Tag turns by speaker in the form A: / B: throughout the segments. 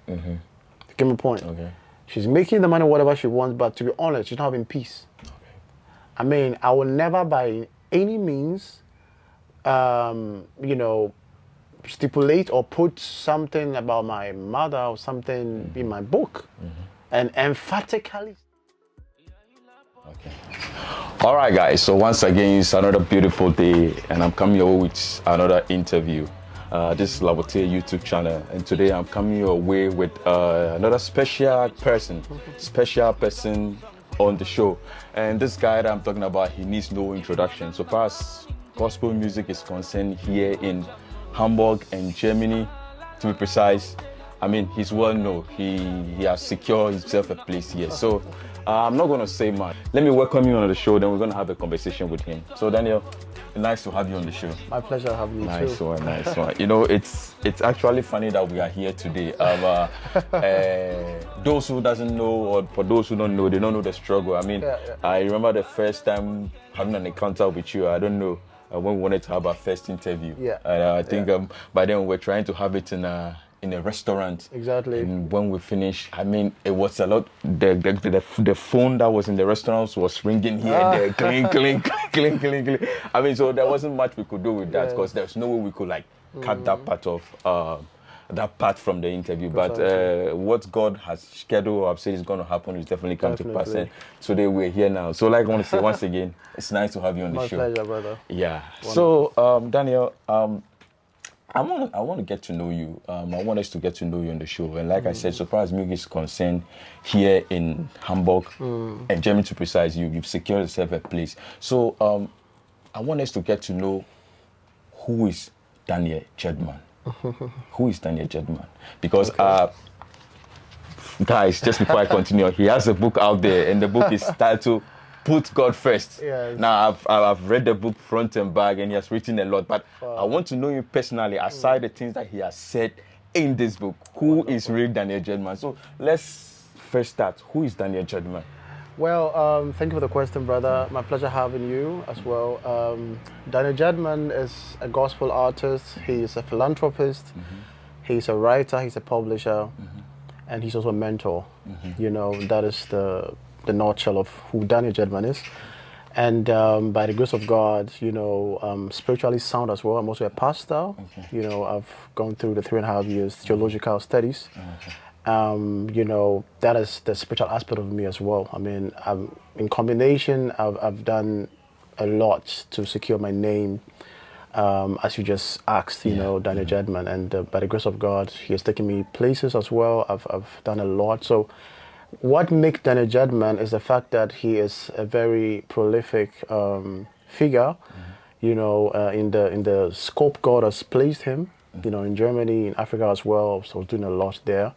A: Mm-hmm.
B: Give me a point.
A: Okay.
B: She's making the money whatever she wants, but to be honest, she's not having peace.
A: Okay.
B: I mean, I will never by any means, you know, stipulate or put something about my mother or something in my book, and emphatically.
A: Okay. All right, guys. So once again, it's another beautiful day, and I'm coming your way with another interview. This is Labote YouTube channel, and today I'm coming your way with another special person on the show. And this guy that I'm talking about, he needs no introduction. So far as gospel music is concerned here in Hamburg and Germany, to be precise, I mean, he's well known. He has secured himself a place here. So I'm not going to say much. Let me welcome you on the show, then we're going to have a conversation with him. So Daniel, nice to have you on the show.
B: My pleasure having you
A: Nice
B: too.
A: one, nice one. You know, it's actually funny that we are here today. Those who doesn't know, or for those who don't know, they don't know the struggle. I mean, I remember the first time having an encounter with you. I don't know, when we wanted to have our first interview.
B: Yeah.
A: And I think by then we were trying to have it in a restaurant.
B: Exactly.
A: And when we finished, I mean, it was a lot. The phone that was in the restaurant was ringing here and there, cling, cling, cling, cling, cling. I mean, so there wasn't much we could do with that because there's no way we could like cut that part from the interview. But what God has scheduled or said is going to happen is definitely come to pass. And today we're here now. So like I want to say once again, it's nice to have you on the show.
B: My pleasure, brother.
A: Yeah. Wonderful. So Daniel, I want to get to know you. I want us to get to know you on the show. And like I said, so far as music is concerned, here in Hamburg and Germany to precise, you've secured yourself a place. So I want us to get to know who is Daniel Jeddman. Who is Daniel Jeddman? Because guys, just before I continue, he has a book out there, and the book is titled Put God First.
B: Yes.
A: Now, I've read the book front and back, and he has written a lot, but I want to know you personally, aside the things that he has said in this book. Who is really Daniel Jeddman? So let's first start. Who is Daniel Jeddman?
B: Well, thank you for the question, brother. My pleasure having you as well. Daniel Jeddman is a gospel artist. He is a philanthropist. He's a writer. He's a publisher. And he's also a mentor. You know, that is the nutshell of who Daniel Jeddman is. And by the grace of God, you know, spiritually sound as well. I'm also a pastor. You know, I've gone through the 3.5 years theological studies. You know, that is the spiritual aspect of me as well. I mean, in combination, I've done a lot to secure my name, as you just asked, you know, Daniel Jeddman. And by the grace of God, he has taken me places as well. I've done a lot. So what makes Daniel Jeddman is the fact that he is a very prolific figure, you know, in the scope God has placed him, you know, in Germany, in Africa as well. So doing a lot there.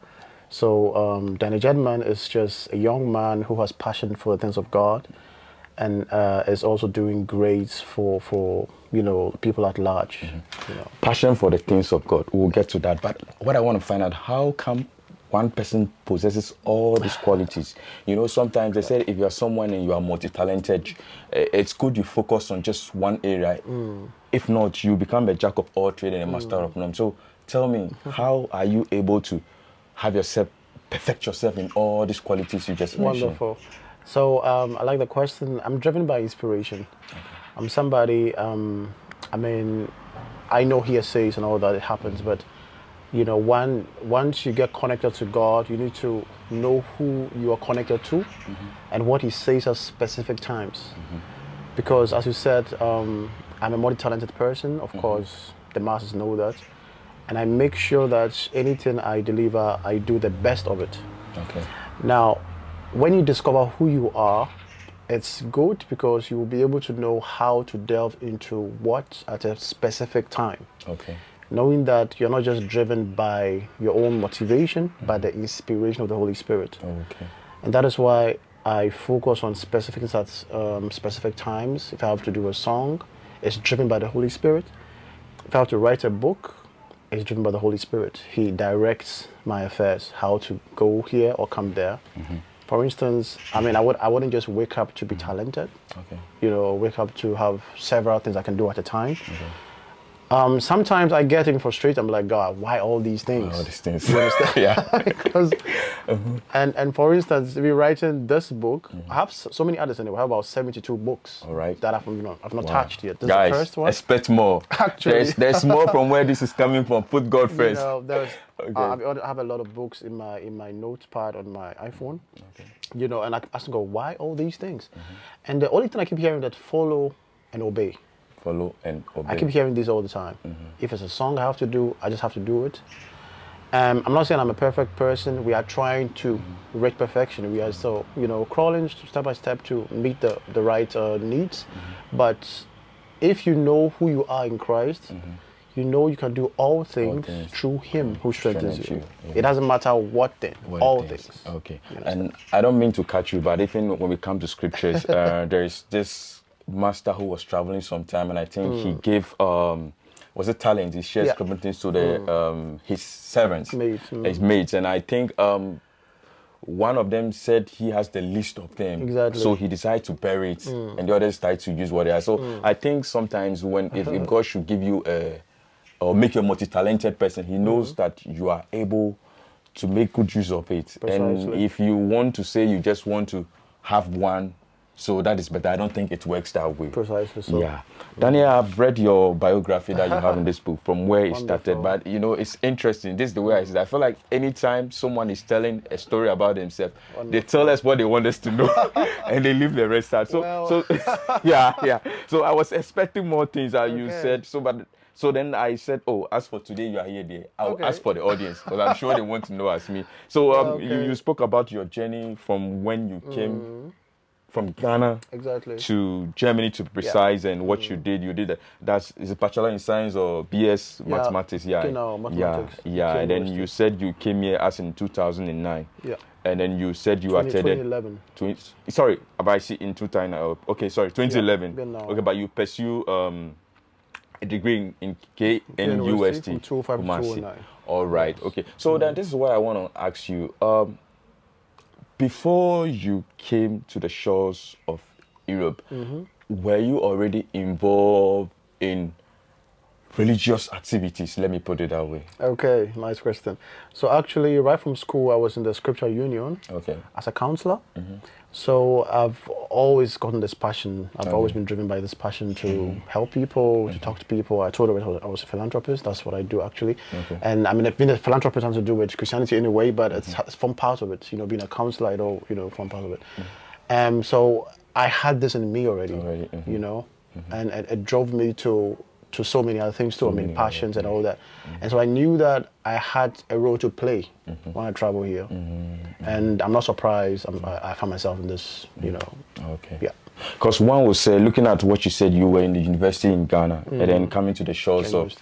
B: So Daniel Jeddman is just a young man who has passion for the things of God, and is also doing great for you know, people at large. You know.
A: Passion for the things of God. We'll get to that. But what I want to find out, how come one person possesses all these qualities? You know, sometimes they say if you are someone and you are multi-talented, it's good you focus on just one area. If not, you become a jack of all trades and a master of none. So tell me, how are you able to have yourself, perfect yourself in all these qualities you just mentioned?
B: Wonderful. So I like the question. I'm driven by inspiration. I'm somebody, I mean, I know hearsays and all that, it happens, but you know, once you get connected to God, you need to know who you are connected to and what he says at specific times. Because as you said, I'm a multi-talented person. Of course, the masses know that. And I make sure that anything I deliver, I do the best of it.
A: Okay.
B: Now, when you discover who you are, it's good because you will be able to know how to delve into what at a specific time.
A: Okay.
B: Knowing that you're not just driven by your own motivation, but the inspiration of the Holy Spirit.
A: Okay.
B: And that is why I focus on specific things at specific times. If I have to do a song, it's driven by the Holy Spirit. If I have to write a book, it's driven by the Holy Spirit. He directs my affairs, how to go here or come there. For instance, I mean, I wouldn't just wake up to be talented.
A: Okay.
B: You know, wake up to have several things I can do at a time. Sometimes I get even frustrated. I'm like, God, why all these things?
A: All these things.
B: You understand?
A: Yeah.
B: Because, and for instance, if you're writing this book, I have so many others in it. I have about 72 books.
A: All right.
B: That I've not touched yet. This
A: Guys,
B: is the first one.
A: expect more.
B: Actually.
A: There's more from where this is coming from. Put God
B: You
A: first.
B: know, there's.
A: Okay.
B: I have a lot of books in my notepad on my iPhone. Okay. You know, and I ask go, why all these things? And the only thing I keep hearing that follow and obey.
A: Follow and obey.
B: I keep hearing this all the time. If it's a song I have to do, I just have to do it. I'm not saying I'm a perfect person. We are trying to reach perfection. We are still, crawling step by step to meet the right needs. But if you know who you are in Christ, you know you can do all things through Him who strengthens you. Yeah. It doesn't matter what thing, all things.
A: Okay. And I don't mean to cut you, but even when we come to scriptures, there is this master who was traveling sometime, and I think he gave was it talent? He shared certain things to the his servants, his mates, and I think one of them said he has the list of them.
B: Exactly.
A: So he decided to bury it, and the others started to use what they are. So I think sometimes when if God should give you or make you a multi-talented person, He knows that you are able to make good use of it.
B: Precisely.
A: And if you want to say you just want to have one, so that is better. I don't think it works that way.
B: Precisely so.
A: Yeah. Daniel, I've read your biography that you have in this book from where it started. But, it's interesting. This is the way I see it. I feel like anytime someone is telling a story about themselves, they tell us what they want us to know and they leave the rest out. So yeah. So I was expecting more things that you said. So then I said, as for today, you are here there. I'll ask for the audience because I'm sure they want to know as me. So you spoke about your journey from when you came from Ghana to Germany, to be precise, and what you did that. Is a bachelor in science or BS mathematics?
B: Mathematics.
A: And then you said you came here as in 2009. Yeah. And then you said you attended
B: 2011.
A: Sorry, but I see in 2000. Okay, sorry, 2011. Yeah, okay, but you pursue a degree in KNUST.
B: From 2005 to 2009.
A: All right. Yes. Okay. So then this is what I want to ask you. Before you came to the shores of Europe, were you already involved in religious activities? Let me put it that way.
B: Okay, nice question. So actually, right from school, I was in the Scripture Union as a counselor. So I've always gotten this passion. I've always been driven by this passion to help people, to talk to people. I told her I was a philanthropist. That's what I do actually. And I mean, being a philanthropist has to do with Christianity anyway, but it's formed part of it. Being a counselor, it all formed part of it. So I had this in me already. And it drove me to so many other things too. Passions and all that. And so I knew that I had a role to play when I travel here. And I'm not surprised. I found myself in this,
A: Okay.
B: Yeah.
A: Because one would say, looking at what you said, you were in the university in Ghana and then coming to the shores of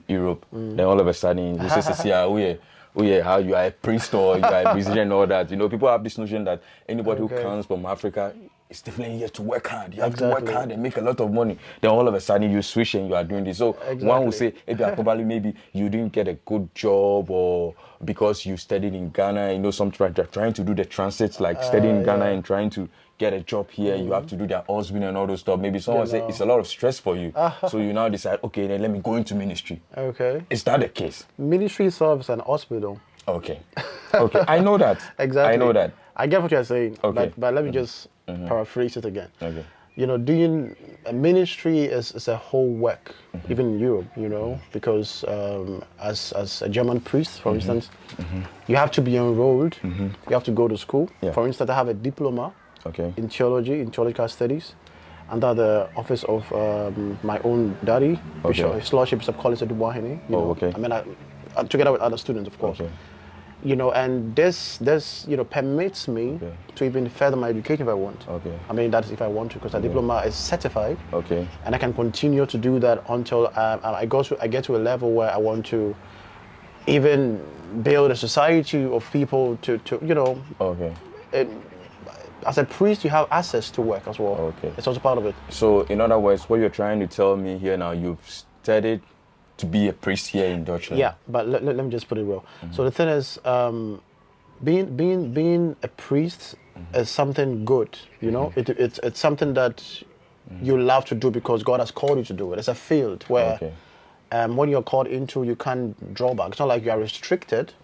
A: Europe. Then all of a sudden, you say, how you are a priest or you are a musician and all that. People have this notion that anybody who comes from Africa is definitely here to work hard. You have to work hard and make a lot of money. Then all of a sudden you switch and you are doing this. So one would say maybe you didn't get a good job, or because you studied in Ghana, some trying to do the transit, like studying in Ghana and trying to get a job here, you have to do their husband and all those stuff. Maybe someone say it's a lot of stress for you. So you now decide, okay, then let me go into ministry.
B: Okay.
A: Is that the case?
B: Ministry serves an hospital.
A: Okay. I know that.
B: Exactly.
A: I know that.
B: I get what you're saying.
A: Okay.
B: But let me just paraphrase it again.
A: Okay.
B: Doing a ministry is a whole work, even in Europe, because as a German priest, for instance, you have to be enrolled, you have to go to school. Yeah. For instance, I have a diploma in theology, in theological studies, under the office of my own daddy, Bishop, His Lordship Bishop Collins Edubuahene. I mean, together with other students, of course. And this permits me to even further my education if I want. I mean, that's if I want to, because the diploma is certified. And I can continue to do that until I get to a level where I want to even build a society of people to as a priest, you have access to work as well. It's also part of it.
A: So, in other words, what you're trying to tell me here now, you've studied to be a priest here in Deutschland.
B: Yeah, but let me just put it well. So the thing is, being a priest is something good. It's something that you love to do because God has called you to do it. It's a field where when you're called into, you can't draw back. It's not like you are restricted,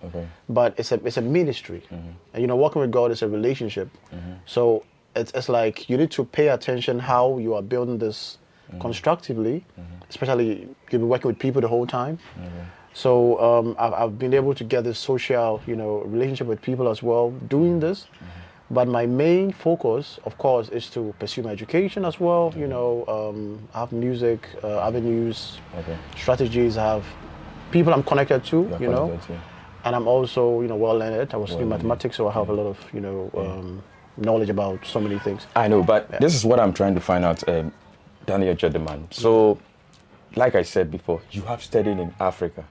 B: but it's a ministry. And working with God is a relationship. So it's like you need to pay attention how you are building this constructively, especially you'll be working with people the whole time. So I've been able to get this social, relationship with people as well doing this. But my main focus, of course, is to pursue my education as well. I have music avenues, strategies. I have people I'm connected to, and I'm also, well learned. I was studying mathematics, so I have a lot of, knowledge about so many things.
A: I know, but this is what I'm trying to find out, Daniel Jeddman. So, like I said before, you have studied in Africa,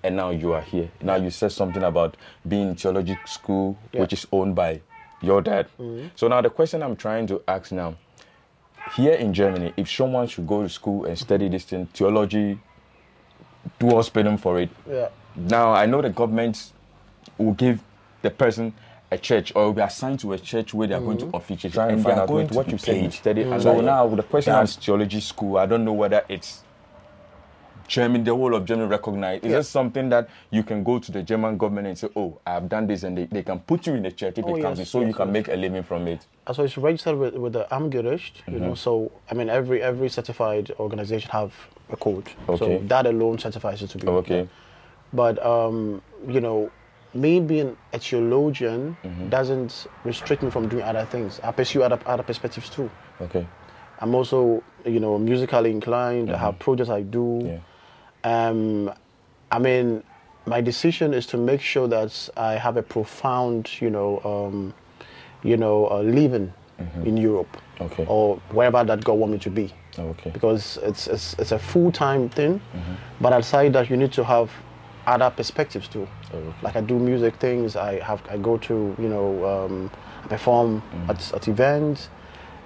A: and now you are here. Now you said something about being in theology school, which is owned by your dad. So now the question I'm trying to ask now, here in Germany, if someone should go to school and study this thing, theology, do all spending for it. Now I know the government will give the person a church or will be assigned to a church where they are going to officiate and they are going to what you say study. So now the question is theology school. I don't know whether it's Germany, the whole of Germany recognize. Is this something that you can go to the German government and say, oh, I have done this, and they can put you in the church if it comes, so you can make a living from it?
B: So it's registered with the Amtsgericht, so I mean every certified organization have a code. So that alone certifies it to be. But me being a theologian doesn't restrict me from doing other things. I pursue other perspectives too. I'm also, musically inclined. I have projects I do. I mean, my decision is to make sure that I have a profound, living in Europe or wherever that God want me to be. Because it's a full-time thing, but outside that, you need to have other perspectives too. Like I do music things. I go to, I perform at events.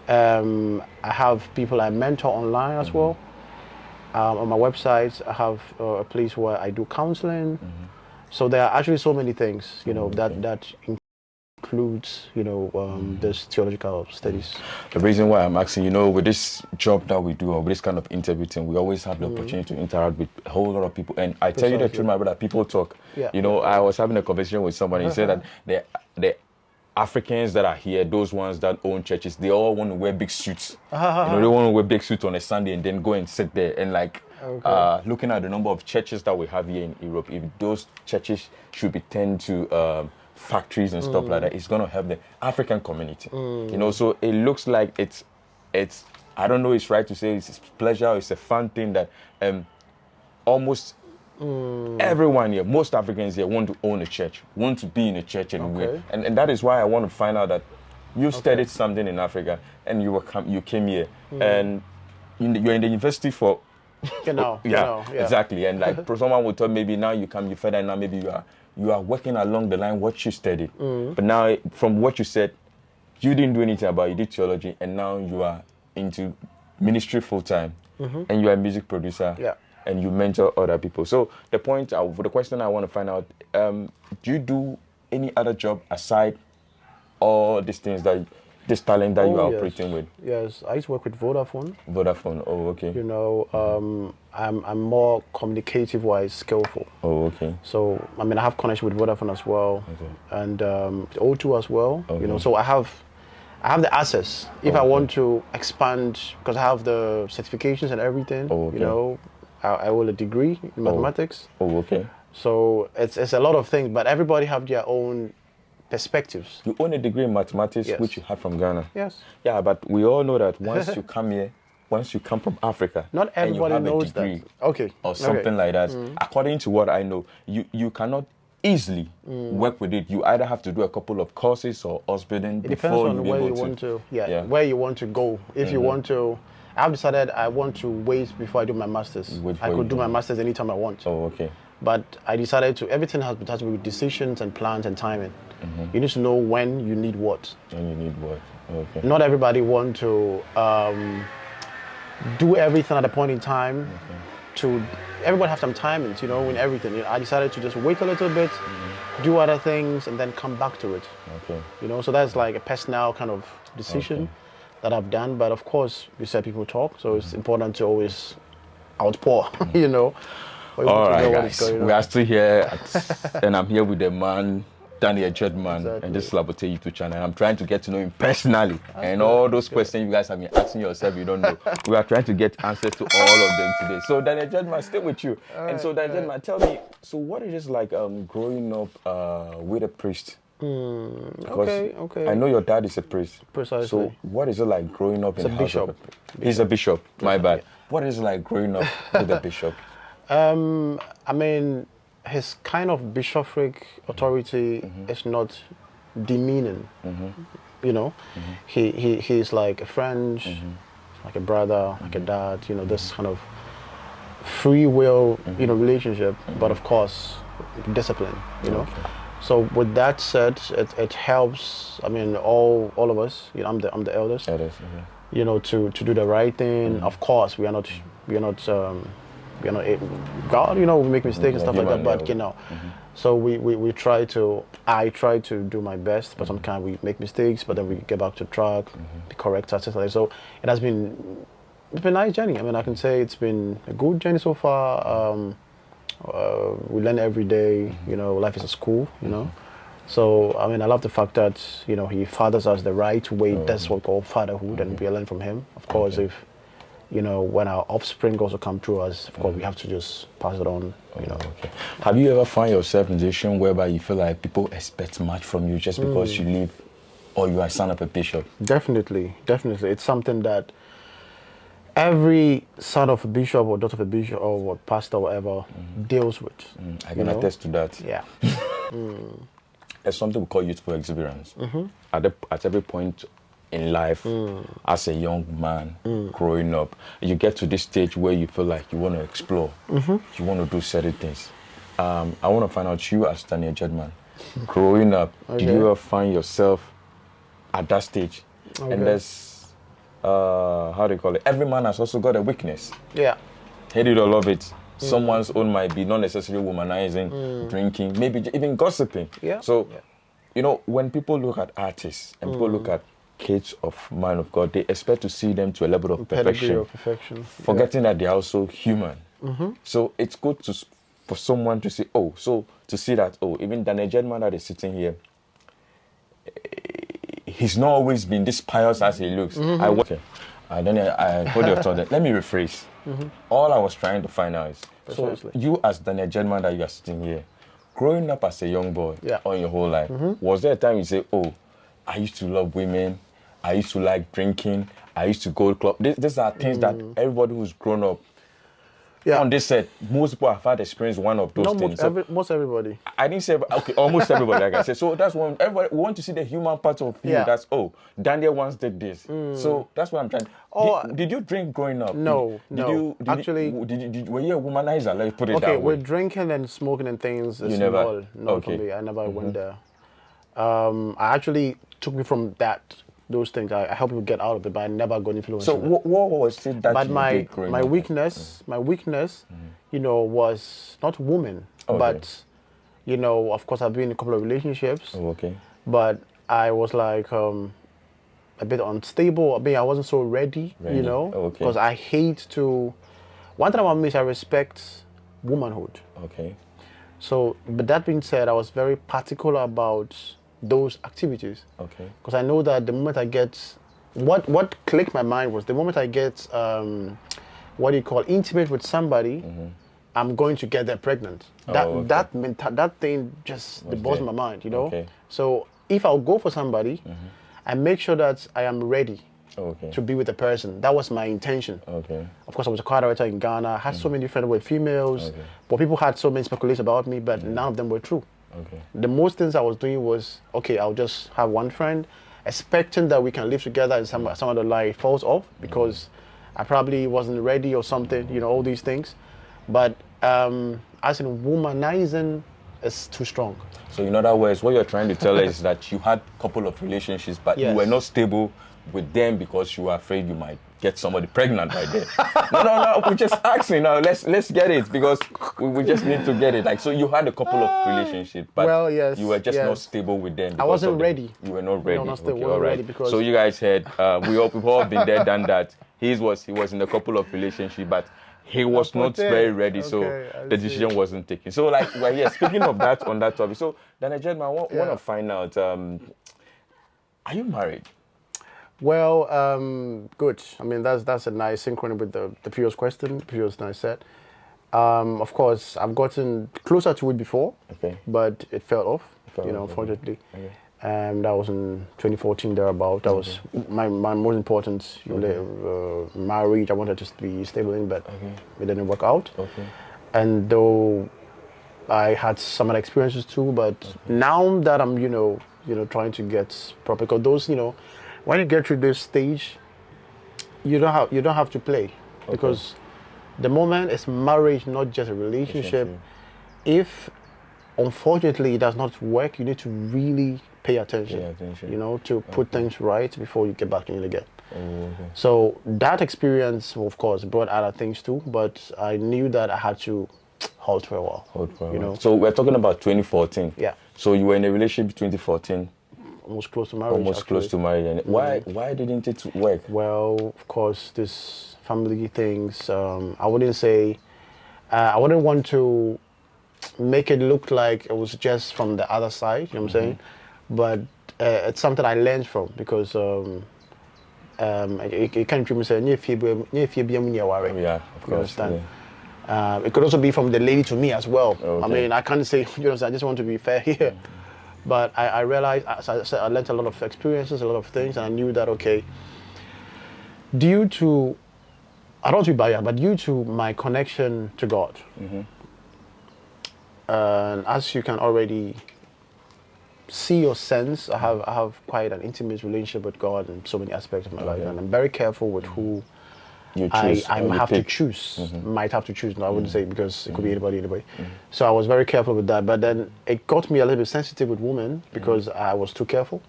B: I have people I mentor online as well. On my website, I have a place where I do counseling. So there are actually so many things, that includes, this theological studies.
A: The reason why I'm asking, with this job that we do, or with this kind of interview thing, we always have the opportunity to interact with a whole lot of people. And I tell you the truth, my brother, people talk. I was having a conversation with somebody. He said that the Africans that are here, those ones that own churches, they all want to wear big suits. They want to wear big suits on a Sunday and then go and sit there. And looking at the number of churches that we have here in Europe, if those churches should be turned to factories and stuff like that, it's going to help the African community. So it looks like it's I don't know, it's right to say it's pleasure, it's a fun thing that almost everyone here, most Africans here, want to own a church, want to be in a church anywhere, and that is why I want to find out that you studied something in Africa and you came here and you're in the university for exactly, and like someone would tell maybe now you further, now maybe you are working along the line what you studied, but now from what you said, you didn't do anything about it. You did theology, and now you are into ministry full time, and you are a music producer. And you mentor other people. So the question I want to find out, do you do any other job aside all these things this talent that you are operating with?
B: Yes, I used to work with Vodafone.
A: Vodafone,
B: I'm more communicative-wise skillful. So, I mean, I have connection with Vodafone as well, and O2 as well, so I have the access. If I want to expand, because I have the certifications and everything, I hold a degree in mathematics. So it's a lot of things, but everybody have their own perspectives.
A: You own a degree in mathematics, which you had from Ghana.
B: Yes.
A: Yeah, but we all know that once you come here, once you come from Africa,
B: not everybody
A: and you have
B: knows
A: a degree
B: that.
A: Or something like that. According to what I know, you cannot easily work with it. You either have to do a couple of courses or housebreading before you
B: where you want to. Where you want to go. If you want to. I've decided I want to wait before I do my master's. I could do my master's anytime I want. But I decided everything has to do with decisions and plans and timing. You need to know when you need what. Not everybody want to do everything at a point in time. Everybody have some timings, in everything. I decided to just wait a little bit, do other things, and then come back to it. So that's like a personal kind of decision that I've done, but of course, you said people talk, so it's important to always outpour, for people
A: All
B: to
A: right,
B: know what
A: guys.
B: is going on.
A: We are still here, and I'm here with the man, Daniel Jeddman,
B: Exactly.
A: and this is Labote YouTube channel. I'm trying to get to know him personally, and
B: good,
A: all those questions you guys have been asking yourself, you don't know. We are trying to get answers to all of them today. So, Daniel Jeddman, stay with you. And so, Daniel Jeddman, tell me, so what is it like growing up with a priest? Because
B: Okay.
A: I know your dad is a priest.
B: Precisely.
A: So, what is it like growing up in the house
B: bishop.
A: of a priest? He's a bishop. My bad. What is it like growing up with a bishop?
B: I mean, his kind of bishopric authority is not demeaning. You know, he's like a friend, like a brother, like a dad. You know, this kind of free will, relationship. But of course, discipline. You know. So with that said, it helps. I mean, all of us. You know, I'm the eldest. You know, to do the right thing. Of course, we are not. God, you know, we make mistakes and stuff like that. But you know, so we try to. I try to do my best, but sometimes we make mistakes. But then we get back to track, correct us, like so. It's been a nice journey. I mean, I can say it's been a good journey so far. We learn every day. You know, life is a school. You know, so I mean, I love the fact that he fathers us the right way. That's what we call fatherhood, and we learn from him. Of course, if when our offspring also come through us, of course, we have to just pass it on.
A: Have you ever found yourself in a situation whereby you feel like people expect much from you just because you live, or you are son of a bishop?
B: Definitely. It's something that every son of a bishop or daughter of a bishop or pastor or whatever deals with.
A: I can attest to that.
B: Yeah.
A: There's something we call youthful exuberance. At every point in life, as a young man growing up, you get to this stage where you feel like you want to explore, you want to do certain things. I want to find out, you as Daniel Jeddman, growing up, did you ever find yourself at that stage? And there's, how do you call it? Every man has also got a weakness.
B: Yeah.
A: Hate it or love it. Someone's own might be not necessarily womanizing, drinking, maybe even gossiping. So, when people look at artists and people look at kids of man of God, they expect to see them to a level of perfection, forgetting that they're also human. So it's good for someone to see, even Daniel Jeddman that is sitting here, he's not always been this pious as he looks. Then I hold your thought. Let me rephrase. All I was trying to find out is, so you as Daniel Jeddman that you are sitting here, growing up as a young boy all your whole life, was there a time you say, I used to love women, I used to like drinking, I used to go to club. These are things that everybody who's grown up on this set, most people have had experienced one of those things.
B: Most everybody.
A: I didn't say, okay, almost everybody, like I said. So that's one, everybody, we want to see the human part of you. That's, Daniel once did this. So that's what I'm trying. Did you drink growing up?
B: No, actually,
A: were you a womanizer? Let's put it that way.
B: Okay, with drinking and smoking and things, it's no for me. I never went there. I actually took me from those things. I helped people get out of it, but I never got influenced.
A: So what was it that you did growing up?
B: My weakness, was not women, but of course I've been in a couple of relationships. But I was like a bit unstable. I mean, I wasn't so ready. Because I hate to. One thing about me is I respect womanhood. So, but that being said, I was very particular about those activities. Because I know that the moment I get, what clicked my mind was the moment I get, intimate with somebody, I'm going to get them pregnant. That thing just buzzed my mind, So if I'll go for somebody, I make sure that I am ready to be with the person. That was my intention. Of course, I was a choir director in Ghana. I had so many friends with females, but people had so many speculations about me, but none of them were true. The most things I was doing was, I'll just have one friend, expecting that we can live together, and some of the light falls off because I probably wasn't ready or something, all these things. But as in womanizing is too strong. So
A: in other words, what you're trying to tell us is that you had a couple of relationships, but you were not stable with them because you were afraid you might get somebody pregnant by then. No, we're just asking now. Let's get it because we just need to get it. Like, so you had a couple of relationships, but you were just not stable with them.
B: I wasn't ready.
A: You were not ready.
B: All right. Because
A: so you guys had we've all been there, done that. He was in a couple of relationships, but he was not very ready, so the decision wasn't taken. So like, well, yeah, speaking of that, on that topic, so Daniel Jeddman, I want to find out, are you married?
B: Well, good. I mean, that's a nice synchrony with the previous question, the previous nice set. Of course, I've gotten closer to it before, but it fell off, unfortunately. Okay. That was in 2014, thereabout. That was my most important marriage I wanted to be stable in, but it didn't work out. And though I had some other experiences too, but now that I'm, trying to get proper, because those, when you get through this stage, you don't have to play, because the moment is marriage, not just a relationship. If unfortunately it does not work, you need to really pay attention, to put things right before you get back in it again. So that experience, of course, brought other things too, but I knew that I had to halt for a while.
A: So we're talking about 2014.
B: Yeah.
A: So you were in a relationship 2014.
B: Almost close to marriage.
A: Almost actually. Close to marriage. And why didn't it work?
B: Well, of course, this family things. I wouldn't say. I wouldn't want to make it look like it was just from the other side. You know what I'm saying? But it's something I learned from, because you can't even say yeah, of course. Understand? Yeah. It could also be from the lady to me as well. I mean, I can't say, I just want to be fair here. But I realized, as I said, I learned a lot of experiences, a lot of things, and I knew that, due to, I don't want to be biased, but due to my connection to God, and as you can already see or sense, I have quite an intimate relationship with God in so many aspects of my life, and I'm very careful with who I have to choose. Might have to choose. No, I wouldn't say, because it could be anybody. So I was very careful with that. But then it got me a little bit sensitive with women, because I was too careful.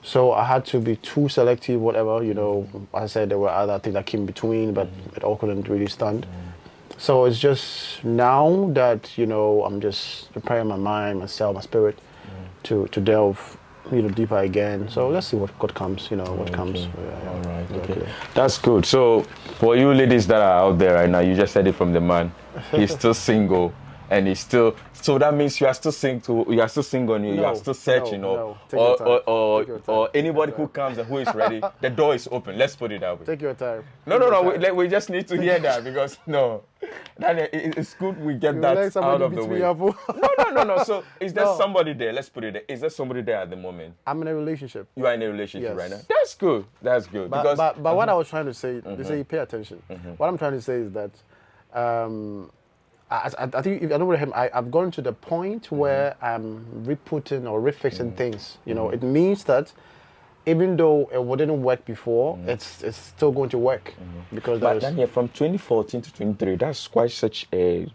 B: So I had to be too selective, whatever. As I said, there were other things that came between, but it all couldn't really stand. So it's just now that, I'm just preparing my mind, myself, my spirit to delve deeper again. So let's see what comes, what comes.
A: All right, okay. That's good. So for you ladies that are out there right now, you just said it from the man. He's still single, and he's still. So that means you are still single. You are still single, and you are still searching, or anybody who comes and who is ready, the door is open. Let's put it that way.
B: Take your time.
A: No. We just need to hear that, because Daniel, it's good we get that out of the way. No. So is there somebody there? Let's put it there. Is there somebody there at the moment?
B: I'm in a relationship.
A: You are in a relationship right now. That's good. That's good.
B: But what I was trying to say, they say pay attention. What I'm trying to say is that. I think, if I know what I've gone to the point where I'm re-putting or refixing things. It means that even though it wouldn't work before, it's still going to work. Because
A: but Daniel, from 2014 to 2023, that's quite such a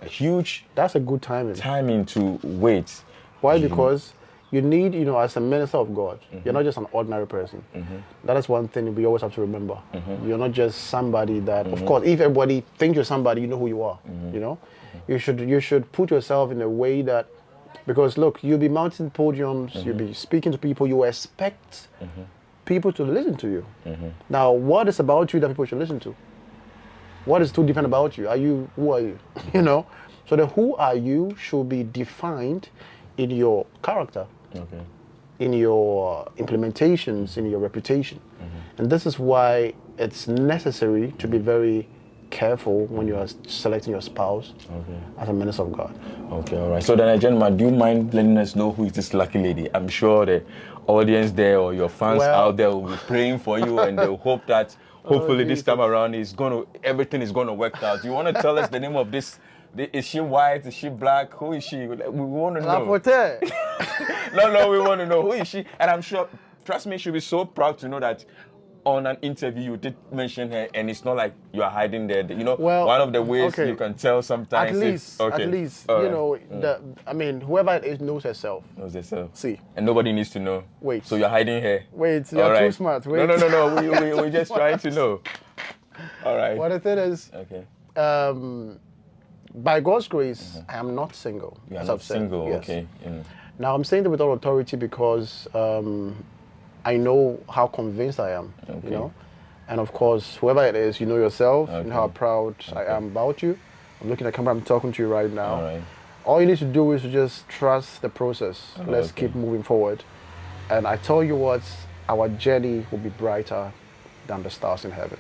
A: huge.
B: That's a good timing
A: to wait.
B: Why? Because you need, as a minister of God, you're not just an ordinary person. That is one thing we always have to remember. You're not just somebody that, of course, if everybody thinks you're somebody, you know who you are. You should put yourself in a way that, because look, you'll be mounting podiums, you'll be speaking to people, you expect people to listen to you. Now, what is about you that people should listen to? What is too different about you? Who are you? So the who are you should be defined in your character, in your implementations, in your reputation. And this is why it's necessary to be very careful when you are selecting your spouse as a minister of God. Okay, all right. So then, gentlemen, do you mind letting us know who is this lucky lady? I'm sure the audience there or your fans out there will be praying for you, and they'll hope that hopefully this time around everything is going to work out. Do you want to tell us the name of this? Is she white? Is she black? Who is she? We want to know. No, we want to know. Who is she? And I'm sure, trust me, she'll be so proud to know that on an interview you did mention her, and it's not like you are hiding there. One of the ways you can tell sometimes. At least, whoever it is knows herself. See. And nobody needs to know. Wait. So you're hiding her. Wait, you're too smart. Wait. No. We're just trying to know. All right. What the thing is, by God's grace, I am not single. You are not single, yes. Okay. Now, I'm saying that with all authority because I know how convinced I am, And of course, whoever it is, you know yourself, you know how
A: Okay.
B: proud I am about you. I'm looking at the camera, I'm talking to you right now.
A: All right.
B: All you need to do is to just trust the process. Let's
A: okay.
B: keep moving forward. And I tell you what, our journey will be brighter than the stars in heaven.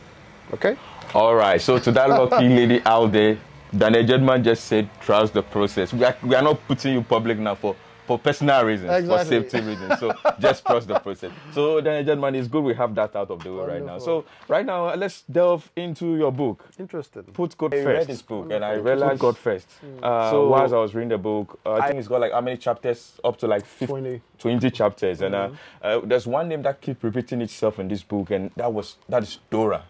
B: Okay?
A: All right. So to that lucky lady out there, Daniel Jeddman just said, trust the process. We are not putting you public now for personal reasons,
B: Exactly.
A: for safety reasons. So just trust the process. So Daniel Jeddman, it's good we have that out of the way right now.
B: Wonderful.
A: So right now, let's delve into your book.
B: Interesting.
A: Put God
B: I
A: first.
B: read
A: this
B: this
A: book,
B: book
A: and I
B: and I
A: realized
B: realized-
A: God first.
B: So-
A: Whilst I was reading the book, I think it's got like how many chapters? Up to like 20 chapters. And there's one name that keeps repeating itself in this book, and that is Dora.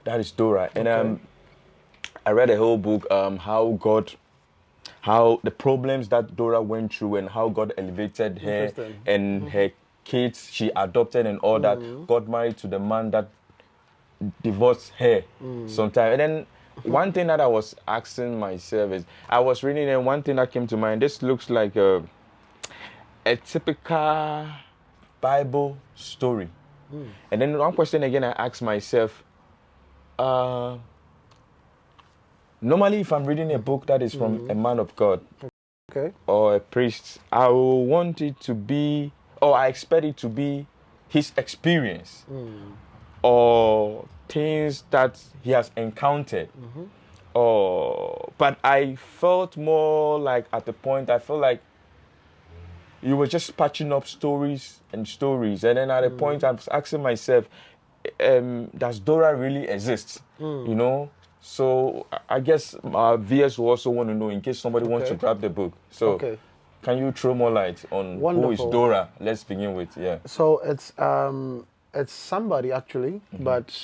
A: That is Dora. And I read the whole book, how the problems that Dora went through and how God elevated her
B: Interesting.
A: and her kids she adopted and all that. Got married to the man that divorced her sometime. And then one thing that I was asking myself is, I was reading and one thing that came to mind, this looks like a typical Bible story. And then one question again I asked myself, normally if I'm reading a book that is from a man of God
B: Okay.
A: or a priest, I will want it to be, or I expect it to be his experience or things that he has encountered. But I felt more like at the point, I felt like you were just patching up stories. And then at a point I was asking myself, does Dora really exist? You know? So I guess our viewers will also want to know in case somebody wants to grab the book. So can you throw more light on who is Dora? Let's begin with,
B: So it's somebody actually, but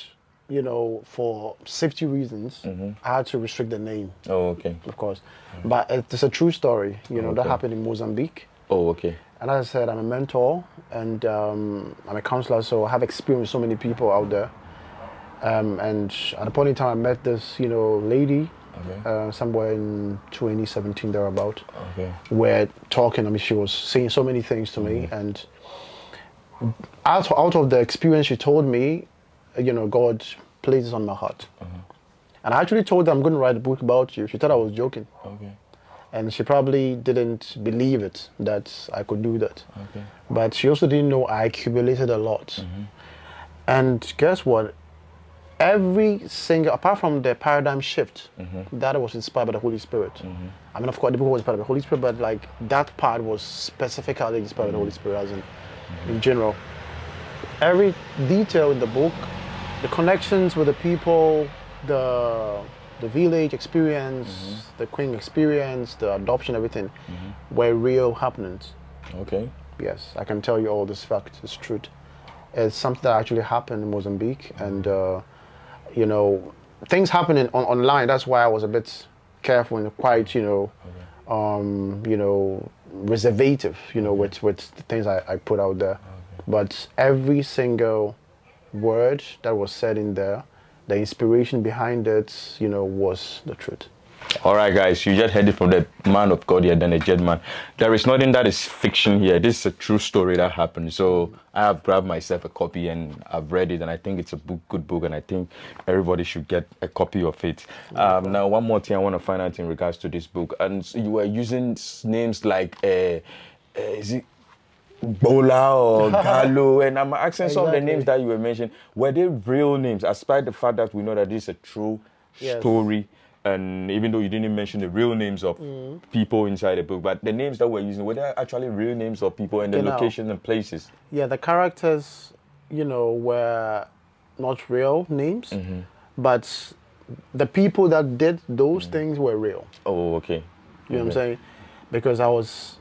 B: you know, for safety reasons, I had to restrict the name.
A: Oh, okay.
B: Of course. But it's a true story, you know, that happened in Mozambique.
A: Oh, okay.
B: And as I said, I'm a mentor and I'm a counselor, so I have experienced so many people out there. And at a point in time, I met this, you know, lady somewhere in 2017 thereabout.
A: Okay.
B: We're talking. I mean, she was saying so many things to me, and out of the experience she told me, you know, God placed this on my heart. And I actually told her I'm going to write a book about you. She thought I was joking.
A: Okay.
B: And she probably didn't believe it, that I could do that.
A: Okay.
B: But she also didn't know I accumulated a lot. And guess what? Every single, apart from the paradigm shift, that was inspired by the Holy Spirit. I mean, of course, the book was inspired by the Holy Spirit, but like that part was specifically inspired by the Holy Spirit, as in general. Every detail in the book, the connections with the people, the village experience, the queen experience, the adoption, everything, were real happenings.
A: Okay.
B: Yes, I can tell you all this fact, it's truth. It's something that actually happened in Mozambique, and you know, things happening online. That's why I was a bit careful and quite, you know, reservative, you know, with the things I put out there. But every single word that was said in there, the inspiration behind it, you know, was the truth.
A: All right, guys, you just heard it from the man of God here, Daniel Jeddman. There is nothing that is fiction here. This is a true story that happened. So I have grabbed myself a copy and I've read it, and I think it's a good book, and I think everybody should get a copy of it. Now, one more thing I want to find out in regards to this book, and so you were using names like, is it Bola or Gallo? And I'm asking some of the names that you were mentioning, were they real names, despite the fact that we know that this is a true story? And even though you didn't mention the real names of people inside the book, but the names that we're using, were they actually real names of people and the locations and places?
B: Yeah, the characters, you know, were not real names, but the people that did those things were real.
A: Oh, okay.
B: You know what I'm saying? Because I was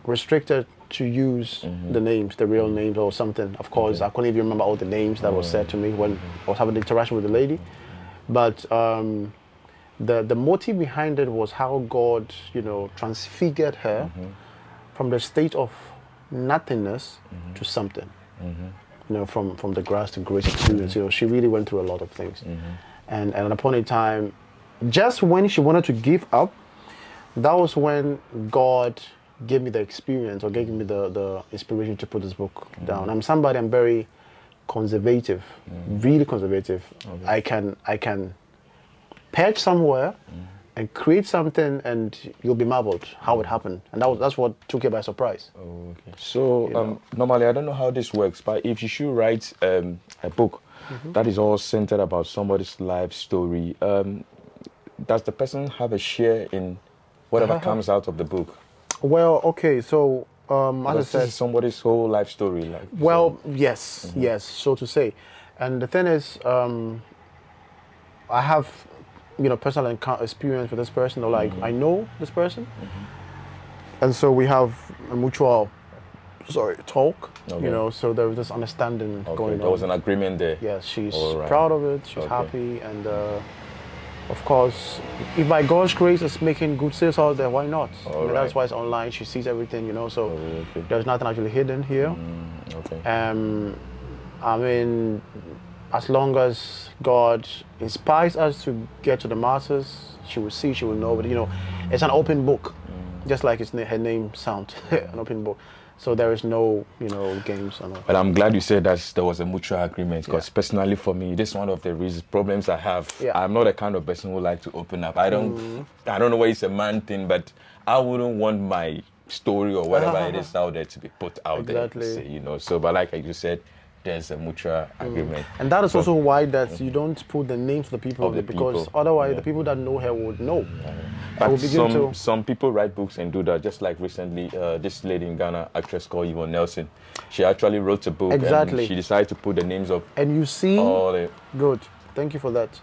B: restricted to use the names, the real names or something. Of course, I couldn't even remember all the names that was said to me when I was having the interaction with the lady. But the motive behind it was how God, you know, transfigured her from the state of nothingness to something. You know, from the grass to grace experience. You know, she really went through a lot of things. And at a point in time, just when she wanted to give up, that was when God gave me the experience, or gave me the inspiration to put this book down. I'm very conservative, really conservative.
A: Okay.
B: I can perch somewhere and create something, and you'll be marveled how it happened. And that's what took you by surprise.
A: Oh, okay. So normally I don't know how this works, but if you should write a book that is all centered about somebody's life story, does the person have a share in whatever comes out of the book?
B: Well, okay, so as I
A: Because
B: said,
A: this is somebody's whole life story, like.
B: well, yes, yes, so to say. And the thing is, I have, personal experience with this person, or like I know this person, and so we have a mutual, talk.
A: Okay.
B: So there was this understanding
A: Okay,
B: going on.
A: there was an agreement there.
B: Yes, she's
A: All right.
B: proud of it. She's
A: Okay.
B: happy, and of course, if by God's grace it's making good sales out there, why not?
A: All
B: That's
A: right.
B: why it's online. She sees everything, so
A: Okay.
B: there's nothing actually hidden here.
A: Okay.
B: I mean, as long as God inspires us to get to the masses, she will see, she will know. But it's an open book, just like her name sounds, an open book. So there is no, games and all.
A: But I'm glad you said that there was a mutual agreement, because personally for me, this is one of the problems I have.
B: Yeah.
A: I'm not the kind of person who like to open up. I don't know why it's a man thing, but I wouldn't want my story or whatever it is out there to be put out
B: Exactly.
A: there. So, but like you said, there's a mutual agreement.
B: And that is also why that you don't put the names of the people,
A: Of the
B: because
A: people.
B: otherwise the people that know her would know. I
A: But
B: will begin
A: some people write books and do that. Just like recently, this lady in Ghana, actress called Yvonne Nelson, she actually wrote a book.
B: Exactly.
A: And she decided to put the names of
B: And you see,
A: all the.
B: good, thank you for that.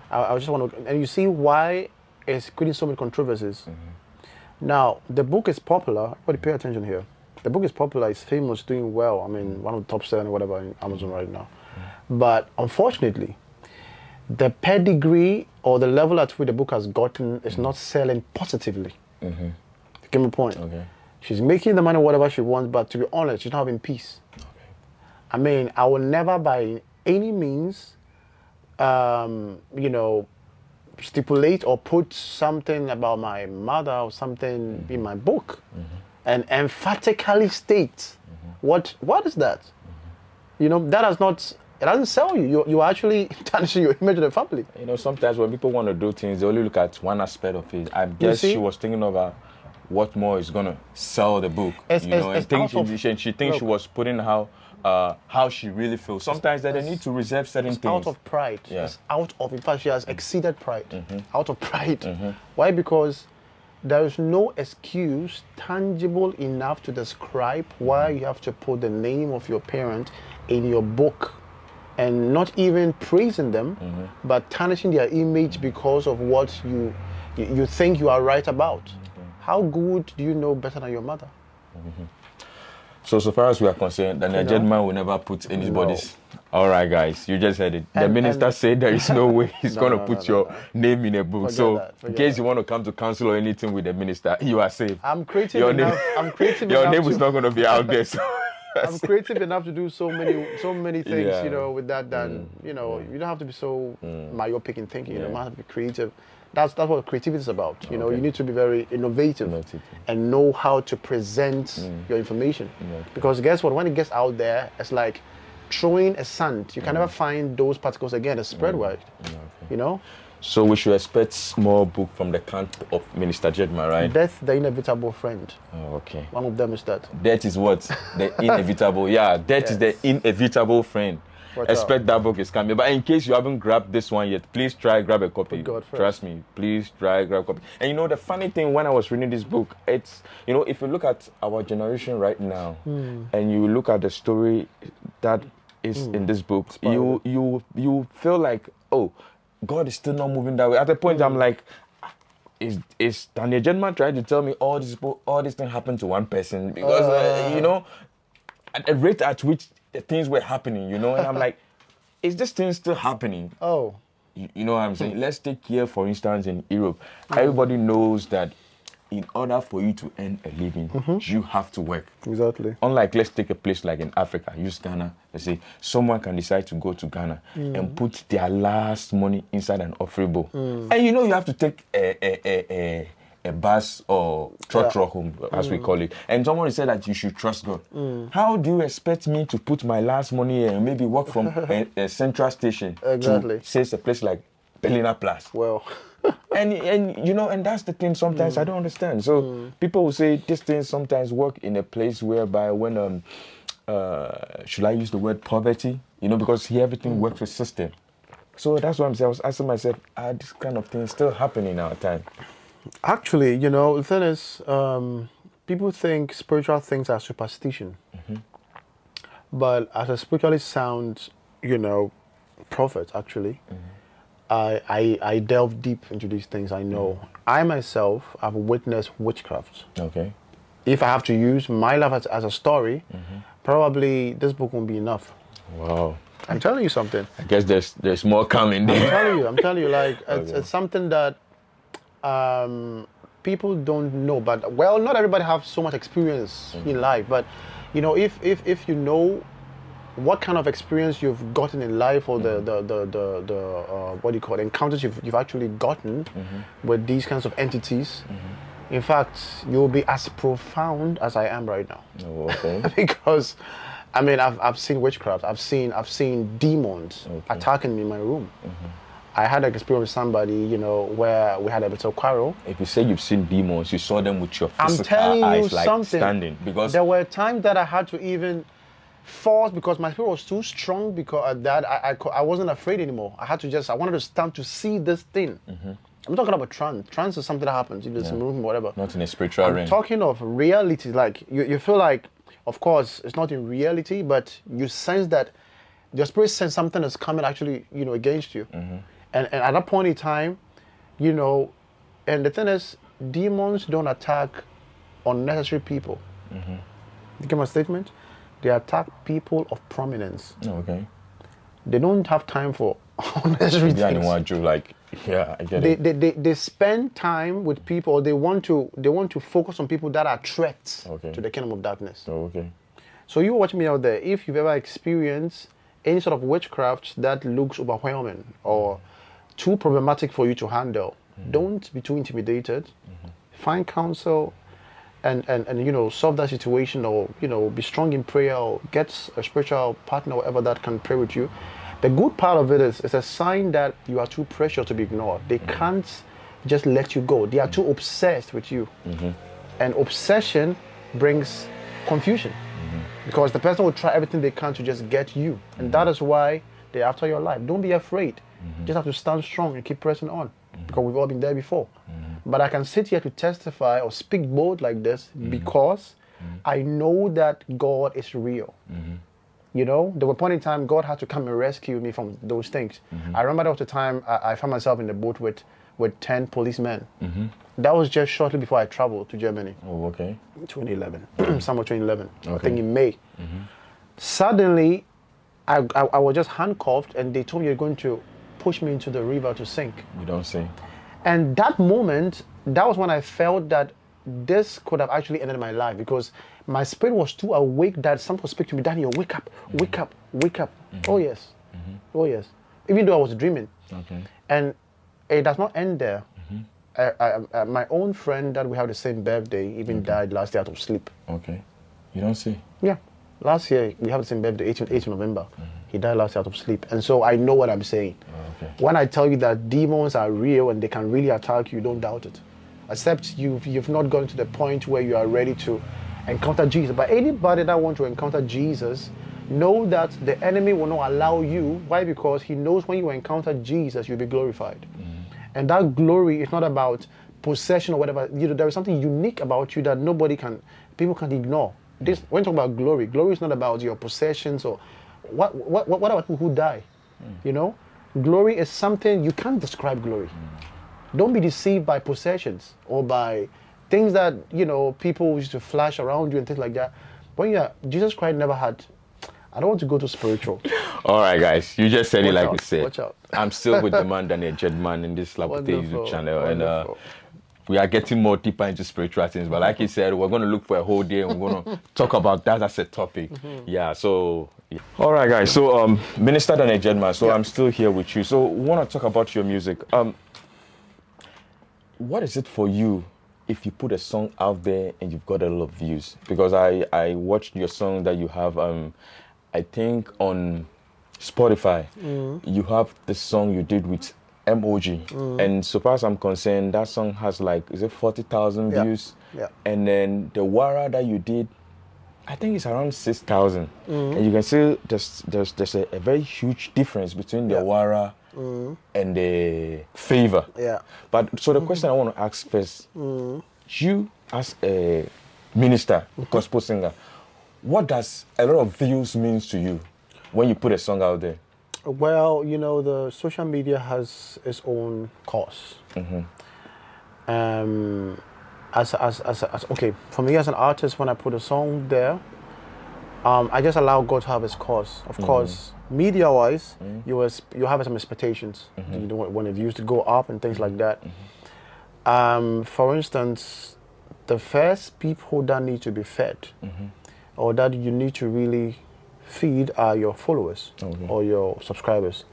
B: I just want to, and you see why it's creating so many controversies. Now, the book is popular. Everybody pay attention here. The book is popular, it's famous, doing well. I mean, one of the top 7 or whatever in Amazon right now. But unfortunately, the pedigree or the level at which the book has gotten is not selling positively. You get my point?
A: Okay.
B: She's making the money whatever she wants, but to be honest, she's not having peace.
A: Okay.
B: I mean, I will never by any means, stipulate or put something about my mother or something in my book and emphatically state what is that? That has not, it doesn't sell you. You are actually tarnishing your image of the family.
A: Sometimes when people want to do things, they only look at one aspect of it. I guess
B: see?
A: she was thinking about what more is gonna sell the book.
B: It's
A: and think
B: out of-
A: she thinks she
B: look.
A: was putting how she really feels. Sometimes that they need to reserve certain things.
B: Out of pride.
A: Yeah.
B: It's out of, in fact, she has exceeded pride. Out of pride. Why? Because there is no excuse tangible enough to describe why you have to put the name of your parent in your book, and not even praising them, but tarnishing their image because of what you think you are right about. How good do you know better than your mother?
A: So far as we are concerned, Daniel Jeddman will never put anybody's. All right, guys, you just heard it. The minister said there is no way he's going to put your name in a book.
B: Forget
A: In case you want to come to council or anything with the minister, you are safe.
B: I'm creative
A: Your
B: enough.
A: name-
B: I'm creative
A: Your
B: enough
A: name
B: to,
A: is not going to be out there. So.
B: I'm creative enough to do so many things,
A: Yeah.
B: With that. You don't have to be so myopic in thinking. You have to be creative. That's what creativity is about. You need to be very innovative and know how to present your information. Because guess what? When it gets out there, it's like throwing a sand. You can never find those particles again. It's spread wide.
A: So we should expect more book from the camp of Minister Jeddman, right?
B: Death, the inevitable friend.
A: Oh, okay.
B: One of them is that.
A: Death is what? The inevitable. Yeah, death is the inevitable friend.
B: Watch
A: Expect that book is coming. But in case you haven't grabbed this one yet, please try grab a copy.
B: Put God first.
A: Trust me. Please try grab a copy. And the funny thing when I was reading this book, it's if you look at our generation right now and you look at the story that is in this book, you feel like, oh, God is still not moving that way. At the point I'm like, is Daniel Jeddman trying to tell me all these things happened to one person? Because at the rate at which the things were happening, and I'm like, is this thing still happening?
B: Oh.
A: You know what I'm saying? Let's take here, for instance, in Europe. Everybody knows that in order for you to earn a living, you have to work.
B: Exactly.
A: Unlike, let's take a place like in Africa, use Ghana. Let's say someone can decide to go to Ghana and put their last money inside an offering bowl. And you have to take a bus or truck home, as we call it, and someone said that you should trust God. How do you expect me to put my last money and maybe walk from a central station to, say, a place like Belina Plus?
B: Well,
A: and you know, and that's the thing. Sometimes I don't understand. So people will say these things sometimes work in a place whereby when should I use the word poverty? You know, because here everything works with system. So that's what I'm saying. I was asking myself, are this kind of things still happening in our time?
B: Actually, you know, the thing is, people think spiritual things are superstition. But as a spiritually sound, you know, prophet, actually, I delve deep into these things. I know. I myself have witnessed witchcraft.
A: Okay.
B: If I have to use my life as a story, probably this book won't be enough.
A: Wow.
B: I'm telling you something.
A: I guess there's more coming there.
B: I'm telling you, like, it's something that people don't know. But, well, not everybody have so much experience in life. But, you know, if you know what kind of experience you've gotten in life, or the what do you call it, encounters you've actually gotten with these kinds of entities, in fact, you'll be as profound as I am right now.
A: Oh, okay.
B: Because, I mean, I've seen witchcraft. I've seen demons attacking me in my room. I had an experience with somebody, you know, where we had a bit of quarrel.
A: If you say you've seen demons, you saw them with your
B: I'm
A: physical
B: telling
A: eyes,
B: you
A: like
B: something.
A: standing. Because
B: there were times that I had to even force, because my spirit was too strong, because that I wasn't afraid anymore. I wanted to stand to see this thing. I'm talking about trance. Trance is something that happens if there's a movement, whatever.
A: Not in a spiritual realm.
B: I'm talking of reality. Like, you feel like, of course, it's not in reality, but you sense that your spirit sense something is coming actually, you know, against you. And at that point in time, you know, and the thing is, demons don't attack unnecessary people. You get my statement? They attack people of prominence.
A: Okay.
B: They don't have time for unnecessary things.
A: I get it.
B: They spend time with people. They want to focus on people that are threats to the kingdom of darkness.
A: Okay.
B: So you watch me out there. If you've ever experienced any sort of witchcraft that looks overwhelming or too problematic for you to handle, don't be too intimidated. Find counsel and you know, solve that situation, or, you know, be strong in prayer, or get a spiritual partner, whatever, that can pray with you. The good part of it is, it's a sign that you are too precious to be ignored. They can't just let you go. They are too obsessed with you. And obsession brings confusion, because the person will try everything they can to just get you. And that is why they're after your life. Don't be afraid. Just have to stand strong and keep pressing on, because we've all been there before. But I can sit here to testify or speak bold like this because I know that God is real. You know, there was a point in time God had to come and rescue me from those things. I remember there was a time I found myself in the boat with 10 policemen. That was just shortly before I traveled to Germany.
A: Oh, okay.
B: 2011, summer 2011.
A: Okay.
B: I think in May. Suddenly, I was just handcuffed, and they told me, you're going to push me into the river to sink.
A: You don't say.
B: And that moment, that was when I felt that this could have actually ended my life, because my spirit was too awake that someone would speak to me, Daniel, wake up, wake up, wake up. Oh yes, oh yes. Even though I was dreaming.
A: Okay.
B: And it does not end there. My own friend that we have the same birthday even died last year out of sleep.
A: Okay. You don't see.
B: Yeah. Last year, we have the same birthday, 18th November. He died last year out of sleep. And so I know what I'm saying.
A: Okay.
B: When I tell you that demons are real and they can really attack you, don't doubt it. Except you've not gotten to the point where you are ready to encounter Jesus. But anybody that wants to encounter Jesus, know that the enemy will not allow you. Why? Because he knows when you encounter Jesus, you'll be glorified. And that glory is not about possession or whatever. You know, there is something unique about you that people can ignore. When you talk about glory, glory is not about your possessions or what about people who die? You know, glory is something you can't describe. Glory. Don't be deceived by possessions or by things that, you know, people used to flash around you and things like that. Jesus Christ never had. I don't want to go to spiritual.
A: All right, guys, you just said it like you said.
B: Watch out.
A: I'm still with the man Daniel Jeddman in this Lapote YouTube channel,
B: Wonderful.
A: and we are getting more deeper into spiritual things. But like he said, we're going to look for a whole day and we're going to talk about that as a topic. Yeah, so... Yeah. All right, guys. So, Minister Daniel Jeddman, so I'm still here with you. So, we want to talk about your music. What is it for you if you put a song out there and you've got a lot of views? Because I watched your song that you have, I think on Spotify, you have this song you did with MOG. And so far as I'm concerned, that song has like, is it 40,000
B: Yeah.
A: views?
B: Yeah.
A: And then the Wara that you did, I think it's around 6,000. And you can see there's a very huge difference between the Wara and the Favor.
B: Yeah.
A: But so the question I want to ask first, you as a minister, gospel singer, what does a lot of views means to you when you put a song out there?
B: Well, you know, the social media has its own costs. Okay, for me as an artist, when I put a song there, I just allow God to have his course. Of course, media-wise, you have some expectations. You know, when the views to go up and things like that. For instance, the first people that need to be fed, or that you need to really feed, are your followers or your subscribers.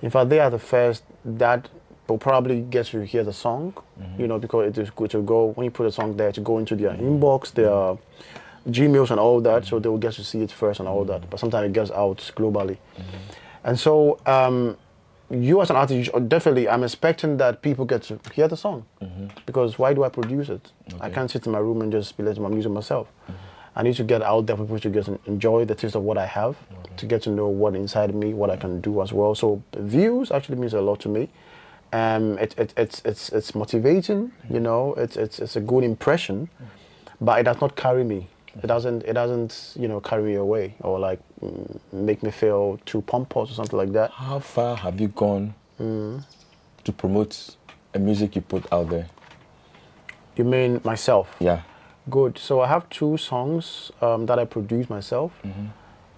B: In fact, they are the first that will probably get to hear the song, you know, because it is good to go, when you put a song there, to go into their inbox, their Gmails and all that, so they will get to see it first and all that. But sometimes it gets out globally. And so you as an artist, definitely, I'm expecting that people get to hear the song. Because why do I produce it? I can't sit in my room and just be listening to my music myself. I need to get out there for people to get to enjoy the taste of what I have, to get to know what inside me, what I can do as well. So views actually means a lot to me. It's motivating, you know. It's a good impression, but it does not carry me. It doesn't you know, carry me away or like make me feel too pompous or something like that.
A: How far have you gone to promote a music you put out there?
B: You mean myself?
A: Yeah.
B: Good. So I have 2 songs that I produced myself.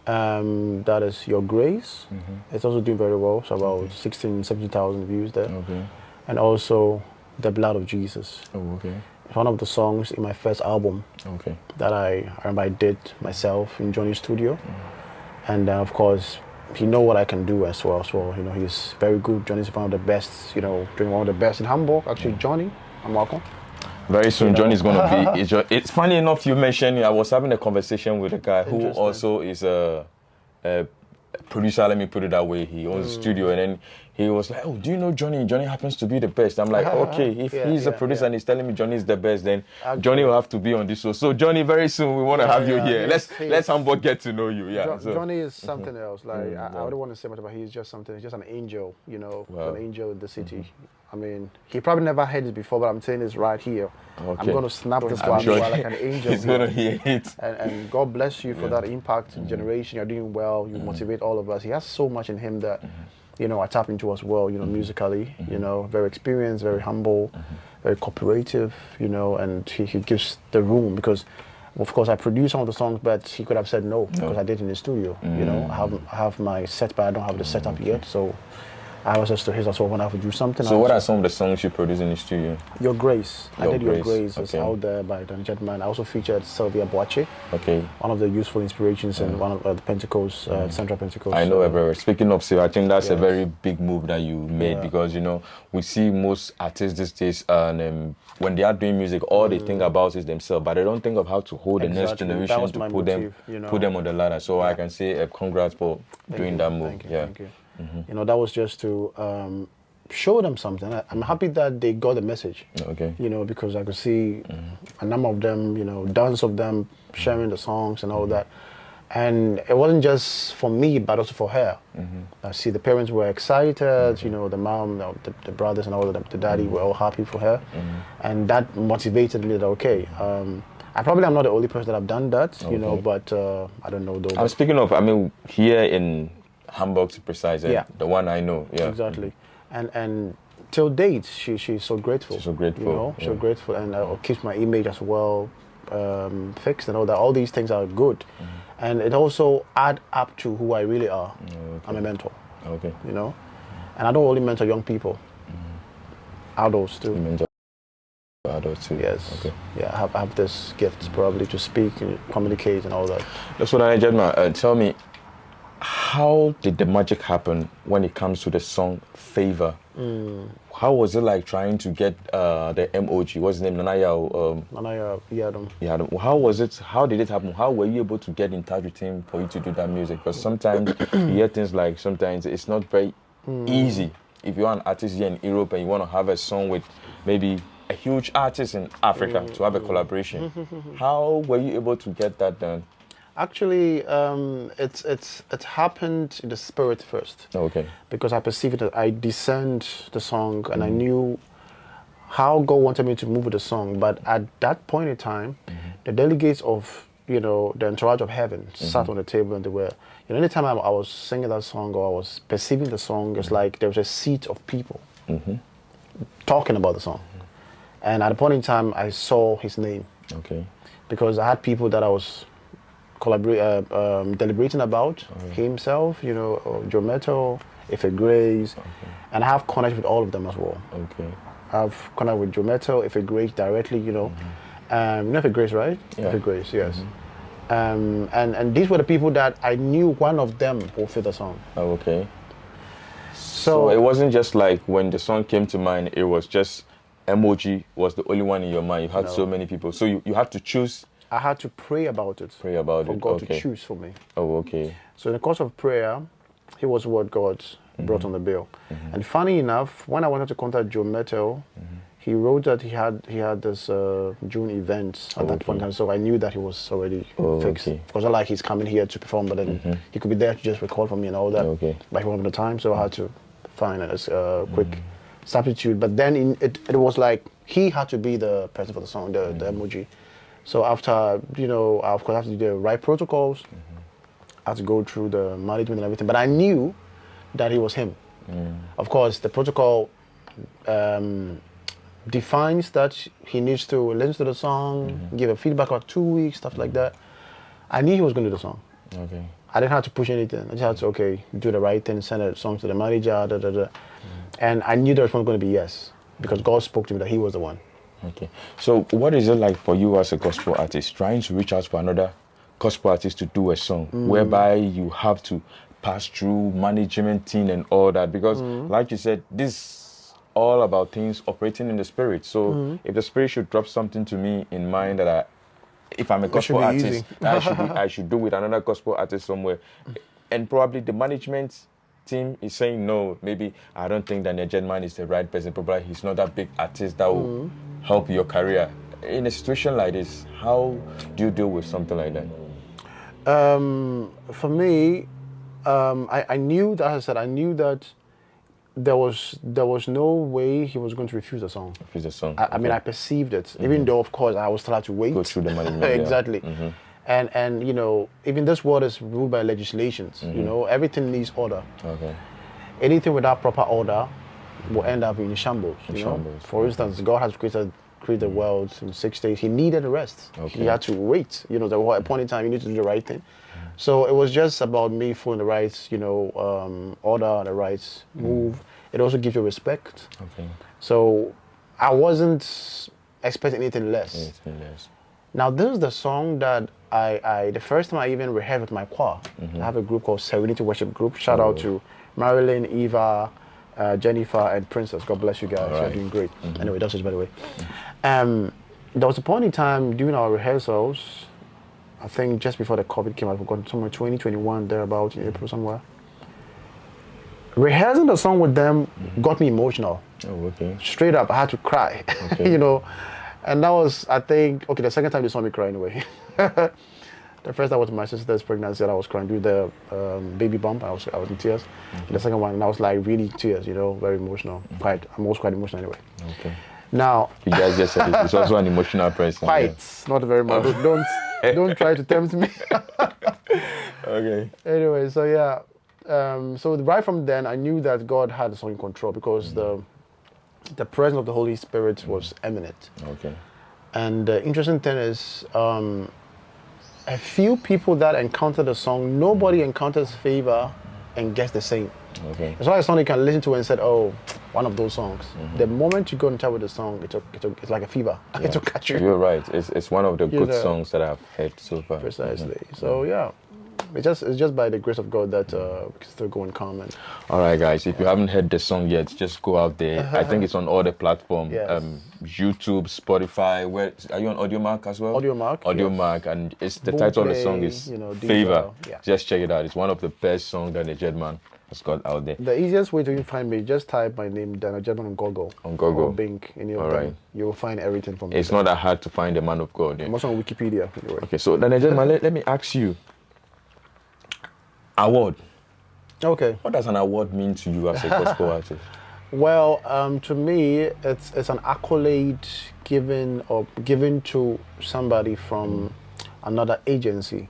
B: That is Your Grace. It's also doing very well. So about 16, 17,000 views there. And also The Blood of Jesus. It's one of the songs in my first album that I remember I did myself in Johnny's studio. And of course, he know what I can do as well. So, you know, he's very good. Johnny's one of the best, you know, doing one of the best in Hamburg. Actually, Johnny, I'm welcome.
A: Very soon, Johnny's going to be. It's funny enough you mentioned. I was having a conversation with a guy who also is a producer. Let me put it that way. He owns a studio, and then he was like, "Oh, do you know Johnny? Johnny happens to be the best." I'm like, "Okay, if he's a producer and he's telling me Johnny's the best, then Johnny will have to be on this show." So, Johnny, very soon we want to have you here. Let's Hamburg get to know you. Yeah,
B: Johnny is something else. Like I don't want to say much about. He's just something. He's just an angel. You know, an angel in the city. I mean, he probably never heard it before, but I'm saying this right here. I'm going to snap this one like an angel.
A: He's going to hear it.
B: And God bless you for that impact generation. You're doing well. You motivate all of us. He has so much in him that, you know, I tap into as well, you know, musically, you know, very experienced, very humble, very cooperative, you know, and he gives the room because, of course, I produce some of the songs, but he could have said no because I did in the studio. You know, I have my set, but I don't have the setup yet. So I was just to his as well when I have to do something.
A: So what are some of the songs you produce in the studio?
B: Your Grace. I did Your Grace. It's out there by Daniel Jeddman. I also featured Sylvia Boache. One of the useful inspirations in one of the Pentecost, Central Pentecost.
A: I know everywhere. Speaking of Sylvia, I think that's a very big move that you made because, you know, we see most artists these days and when they are doing music, all they think about is themselves, but they don't think of how to hold the next generation to put them on the ladder. So I can say congrats for doing that move.
B: Thank you. You know, that was just to show them something. I'm happy that they got the message. You know, because I could see a number of them, you know, dozens of them sharing the songs and all that. And it wasn't just for me, but also for her. I see the parents were excited, you know, the mom, the brothers and all of them, the daddy were all happy for her. And that motivated me that, okay, I probably am not the only person that have done that, you know, but I don't know though.
A: I'm speaking of, I mean, here in Hamburg to precise, the one I know.
B: Exactly. And till date, she's so grateful.
A: She's so grateful.
B: You know, so grateful, and keeps my image as well fixed and all that. All these things are good, and it also add up to who I really are. I'm a mentor. You know, and I don't only mentor young people, adults too.
A: You mentor adults too.
B: Yes. Yeah, I have this gift probably to speak and communicate and all that.
A: That's what Daniel Jeddman, tell me. How did the magic happen when it comes to the song Favor How was it like trying to get the MOG? What's his name? Nanaya.
B: Nanaya Yadam.
A: Yeah. How was it? How did it happen? How were you able to get in touch with him for you to do that music? Because sometimes you hear things like sometimes it's not very easy. If you're an artist here in Europe and you want to have a song with maybe a huge artist in Africa to have a collaboration, how were you able to get that done?
B: Actually, it happened in the spirit first.
A: Okay.
B: Because I perceived that I discerned the song and I knew how God wanted me to move with the song. But at that point in time, the delegates of, the entourage of heaven sat on the table and they were, anytime I was singing that song or I was perceiving the song, it's like there was a seat of people talking about the song. And at a point in time, I saw his name.
A: Okay.
B: Because I had people that I was deliberating about himself, Joe Metal, Ife Grace, and I have contact with all of them as well.
A: Okay.
B: I have contact with Joe Metal, Ife Grace directly, you know Ife Grace, right? Yeah. Ife Grace, yes. And these were the people that I knew one of them will fit the song.
A: Oh, okay. So it wasn't just like when the song came to mind, it was just MOG was the only one in your mind. You had so many people. So you had to choose.
B: I had to pray about it.
A: Pray about
B: for
A: it.
B: God to choose for me.
A: Oh, okay.
B: So in the course of prayer, he was what God brought on the bill. And funny enough, when I wanted to contact Joe Metal, he wrote that he had this June event at that point, and so I knew that he was already fixed. Because not like he's coming here to perform, but then he could be there to just record for me and all that.
A: Okay.
B: But he wasn't at the time, so I had to find a quick substitute. But then it was like he had to be the person for the song, the emoji. So after, of course I have to do the right protocols, I had to go through the management and everything, but I knew that it was him. Of course, the protocol defines that he needs to listen to the song, give a feedback about 2 weeks, stuff like that. I knew he was going to do the song.
A: Okay.
B: I didn't have to push anything. I just had to, do the right thing, send a song to the manager, and I knew the response was going to be yes, because God spoke to me that he was the one.
A: Okay. So what is it like for you as a gospel artist, trying to reach out for another gospel artist to do a song, whereby you have to pass through management team and all that? Because like you said, this is all about things operating in the spirit. So if the spirit should drop something to me in mind that if I'm a gospel artist, I should do with another gospel artist somewhere. And probably the management team is saying, no, maybe I don't think Daniel Jeddman is the right person. Probably he's not that big artist that will help your career. In a situation like this, how do you deal with something like that?
B: For me, I knew that, as I said, I knew that there was no way he was going to refuse the song.
A: Refuse the song.
B: I mean, I perceived it, even though, of course, I was still had to wait.
A: Go through the management.
B: Exactly. And even this world is ruled by legislations. Everything needs order.
A: Okay.
B: Anything without proper order will end up in shambles. For instance, God has created the world in 6 days. He needed a rest. Okay. He had to wait. There was a point in time you need to do the right thing. So it was just about me following the right, order, the right move. It also gives you respect.
A: Okay. So
B: I wasn't expecting anything less. Now this is the song that I the first time I even rehearsed with my choir. I have a group called Serenity Worship Group. Shout out to Marilyn, Eva, Jennifer, and Princess. God bless you guys. You're doing great. Anyway, that's just by the way. There was a point in time during our rehearsals, I think just before the COVID came out, we got somewhere 2021, thereabout in April somewhere. Rehearsing the song with them got me emotional.
A: Oh, okay.
B: Straight up, I had to cry. Okay. And that was, I think, the second time they saw me cry anyway. The first time was my sister's pregnancy, and I was crying. During the baby bump, I was in tears. The second one, and I was like really tears, very emotional. I'm also quite emotional anyway. Okay. Now,
A: you guys just said it's also an emotional person.
B: Quite, not very much. Don't try to tempt me.
A: Okay.
B: Anyway, so yeah. So right from then, I knew that God had us in control because the presence of the Holy Spirit was eminent.
A: Okay. And
B: the interesting thing is, a few people that encounter the song, nobody encounters favor and gets the same. Okay. It's like a song you can listen to and said, oh, one of those songs. The moment you go and tell with the song, it's like a fever. Yeah. It will catch you.
A: You're right. It's one of the good songs that I've heard so far.
B: Precisely. So yeah. it's just by the grace of God that we can still go and come. And
A: All right, guys. If you haven't heard the song yet, just go out there. I think it's on all the platforms.
B: Yes.
A: YouTube, Spotify. Where are you on AudioMark as well?
B: AudioMark,
A: AudioMark, and it's the
B: Boom
A: title of the
B: Play,
A: song is
B: Deezer,
A: Favor.
B: yeah.
A: Just check it out. It's one of the best songs that the Jeddman has got out there.
B: the easiest way to find me, just type my name, Daniel Jeddman, on Google.
A: On Google.
B: Or Bing, any of
A: All
B: them.
A: right.
B: You'll find everything from me.
A: It's not that hard to find the man of God. Yeah?
B: I'm also on Wikipedia. Anyway.
A: Okay, so then Jeddman, let me ask you. Award.
B: Okay.
A: What does an award mean to you as a gospel artist?
B: Well, to me, it's an accolade given to somebody from another agency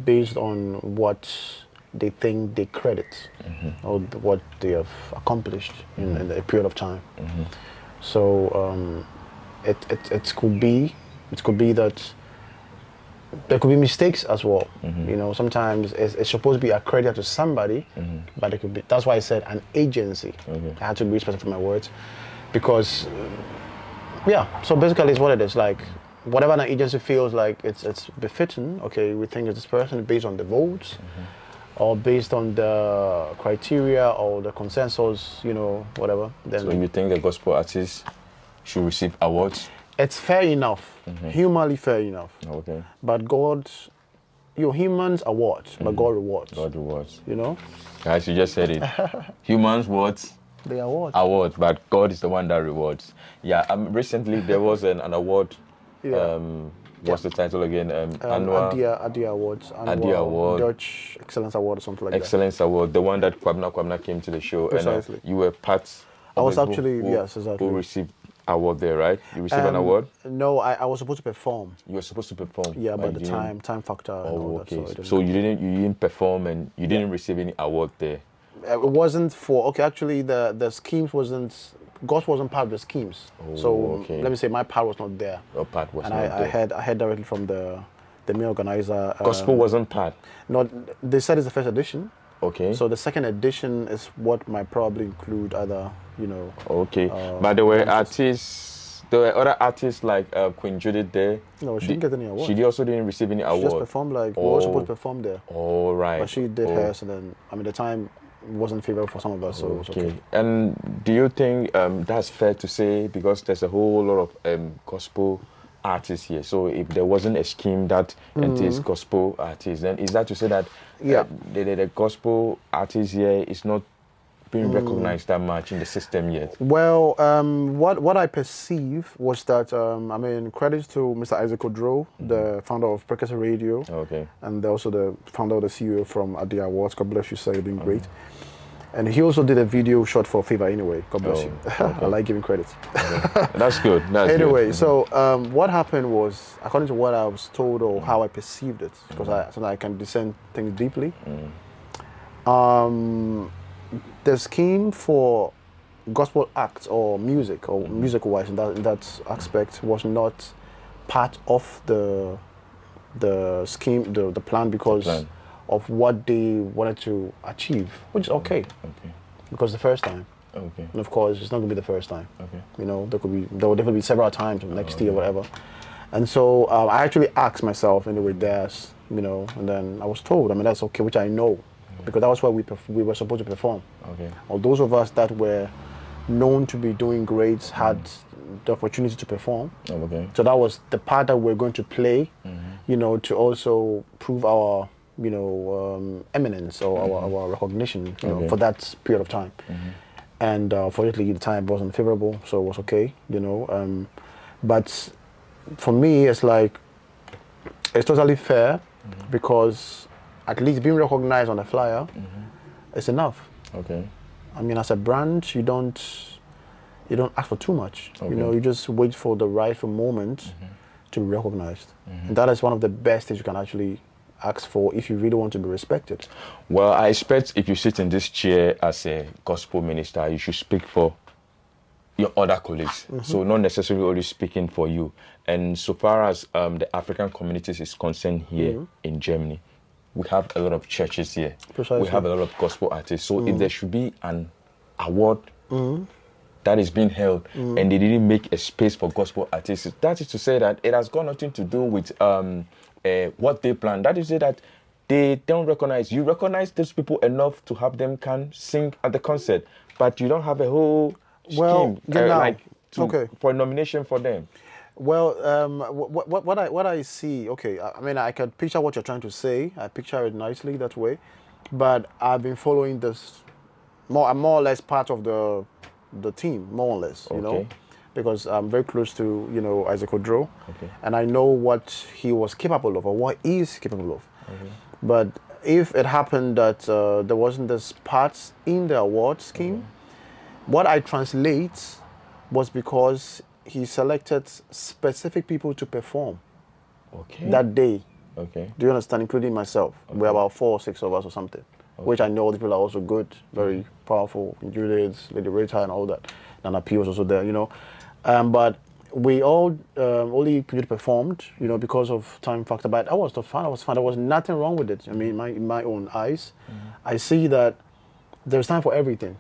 B: based on what they think they credit or what they have accomplished in a period of time. So it could be that there could be mistakes as well. You know, sometimes it's supposed to be accredited to somebody, but it could be. That's why I said an agency. I had to be specific with my words, because So basically, it's what it is. Like whatever an agency feels like it's befitting. Okay, we think it's this person based on the votes, or based on the criteria or the consensus. You know, whatever. Then
A: So you think the gospel artists should receive awards?
B: it's fair enough, humanly fair enough.
A: Okay.
B: But God, humans award, but God rewards.
A: God rewards.
B: You know,
A: Guys, you just said it. Humans what?
B: they award.
A: Awards, but God is the one that rewards. Yeah. Recently there was an award.
B: Yeah.
A: What's the title again? Annual
B: Adia Awards.
A: Adia Award.
B: Dutch Excellence Award or something like
A: Excellence Award. The one that Kwabna came to the show.
B: Precisely.
A: And you were part.
B: I was
A: of it
B: actually, yes, exactly.
A: Who received award there, right? You received an award.
B: No, I was supposed to perform.
A: You were supposed to perform.
B: Yeah, but
A: you
B: the
A: didn't-
B: time factor and
A: Oh,
B: all
A: okay.
B: that.
A: So you didn't perform and you didn't receive any award there.
B: It wasn't for, okay, actually the schemes wasn't, God wasn't part of the schemes. So
A: okay.
B: let me say my part was not there.
A: Your part was
B: And
A: not there.
B: I heard directly from the main organizer.
A: Gospel wasn't part.
B: No, they said it's the first edition.
A: Okay.
B: So the second edition is what might probably include other,
A: Okay. But there were artists. There were other artists like Queen Judith there.
B: No, she didn't get any award.
A: She also didn't receive any
B: She
A: award.
B: just performed we were supposed to perform there.
A: All right.
B: But she did hers, and then, the time wasn't favorable for some of us, so it was okay.
A: And do you think that's fair to say, because there's a whole lot of gospel artists here, so if there wasn't a scheme that entails gospel artists, then is that to say that the gospel artists here is not being recognized that much in the system yet?
B: Well, what I perceive was that, credit to Mr. Isaac Odro, the founder of Precursor Radio, and also the founder of the CEO from Adia Awards. God bless you, sir, you're doing great. And he also did a video shot for Favor anyway. God bless you. I like giving credit.
A: That's good.
B: Anyway,
A: good.
B: So what happened was, according to what I was told or how I perceived it, because I can discern things deeply, the scheme for gospel acts or music or music-wise in that aspect was not part of the scheme, the plan, because of what they wanted to achieve, which is okay. Because the first time. And of course, it's not going to be the first time. There will definitely be several times next year, whatever. And so I actually asked myself anyway, and then I was told, that's okay, which I know, because that was where we were supposed to perform. Or those of us that were known to be doing great had the opportunity to perform. So that was the part that we're going to play, to also prove our eminence or our recognition for that period of time. And fortunately the time wasn't favorable, so it was okay, but for me it's like it's totally fair, because at least being recognized on the flyer is enough. As a brand, you don't ask for too much. You just wait for the rightful moment to be recognized. And that is one of the best things you can actually ask for if you really want to be respected.
A: Well, I expect if you sit in this chair as a gospel minister, you should speak for your other colleagues. So not necessarily only speaking for you. And so far as the African communities is concerned here in Germany, we have a lot of churches here.
B: Precisely.
A: We have a lot of gospel artists. So if there should be an award that is being held and they didn't make a space for gospel artists, that is to say that it has got nothing to do with what they plan. That is to say that they don't recognize. You recognize those people enough to have them can sing at the concert, but you don't have a whole
B: Well,
A: scheme
B: now,
A: like for a nomination for them.
B: Well, what I see, okay, I mean, I can picture what you're trying to say. I picture it nicely that way, but I've been following this more or less part of the team, more or less, you know, because I'm very close to, you know, Isaac Odro, and I know what he was capable of or what he is capable of. But if it happened that there wasn't this part in the award scheme, what I translate was because he selected specific people to perform that day. Do you understand? Including myself. We're about 4 or 6 of us or something. Which I know the people are also good, very powerful. Juliet, Lady Rita, and all that. Nana P was also there, you know. But we all only performed, you know, because of time factor. But I was fun. There was nothing wrong with it. I mean, in my own eyes, I see that there's time for everything.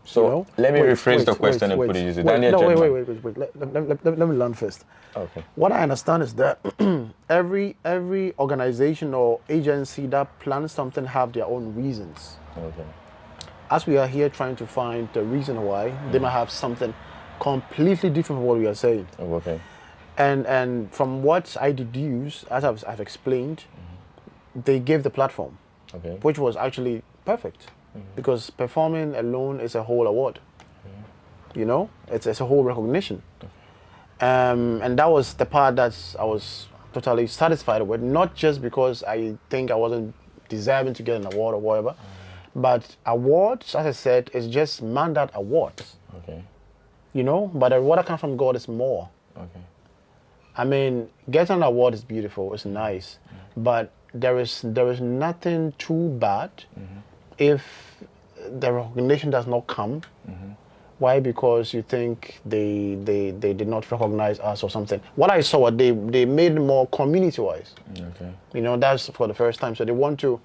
A: So
B: you know?
A: let me rephrase the question and put it easy. Daniel Jeddman.
B: Wait. Let me learn first.
A: Okay.
B: What I understand is that every organization or agency that plans something have their own reasons.
A: Okay.
B: As we are here trying to find the reason why, they might have something completely different from what we are saying.
A: Okay.
B: And from what I deduce, as I've explained, they gave the platform, which was actually perfect. Because performing alone is a whole award. You know, it's a whole recognition. And that was the part that I was totally satisfied with, not just because I think I wasn't deserving to get an award or whatever, but awards, as I said, is just mandate awards. You know, but the award that comes from God is more. I mean, getting an award is beautiful, it's nice, but there is nothing too bad if the recognition does not come. Why? Because you think they did not recognize us or something. What I saw, they made it more community-wise. You know, that's for the first time. So they want to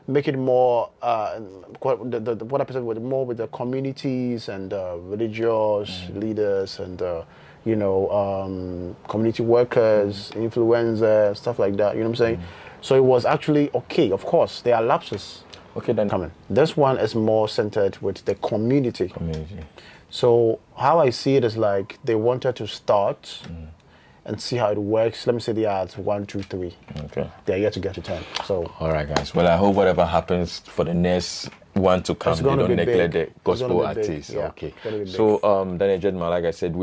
B: make it more, what I perceive with more with the communities and religious leaders and, you know, community workers, influencers, stuff like that. You know what I'm saying? So it was actually okay. Of course, there are lapses.
A: Then
B: coming. This one is more centered with the community. So how I see it is like they wanted to start and see how it works. Let me say they are at 1, 2, 3. They're yet to get to 10. So
A: all right, guys. Well, I hope whatever happens for the next one to come, they don't neglect the gospel artists. So Daniel Jeddman, like I said,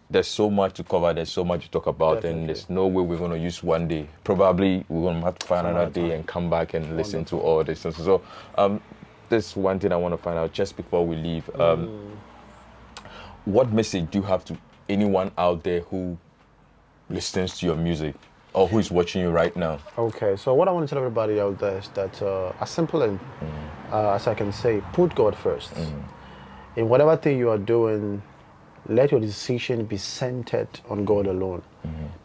A: there's so much to cover, there's so much to talk about, and there's no way we're going to use one day. Probably we're going to have to find another day and come back and listen to all this. So this one thing I want to find out just before we leave. What message do you have to anyone out there who listens to your music or who is watching you right now? Okay,
B: so what I want to tell everybody out there is that as simple and as I can say, put God first. In whatever thing you are doing, let your decision be centered on God alone,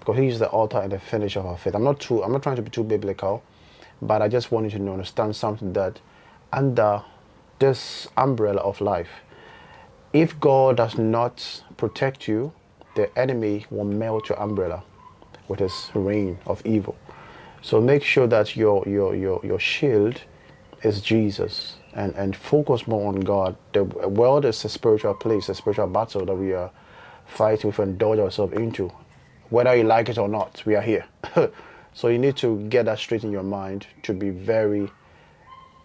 B: because He is the author and the finisher of our faith. I'm not trying to be too biblical, but I just want you to understand something, that under this umbrella of life, if God does not protect you, the enemy will melt your umbrella with his reign of evil. So make sure that your shield is Jesus, and focus more on God. The world is a spiritual place, a spiritual battle that we are fighting to indulge ourselves into. Whether you like it or not, we are here. So you need to get that straight in your mind to be very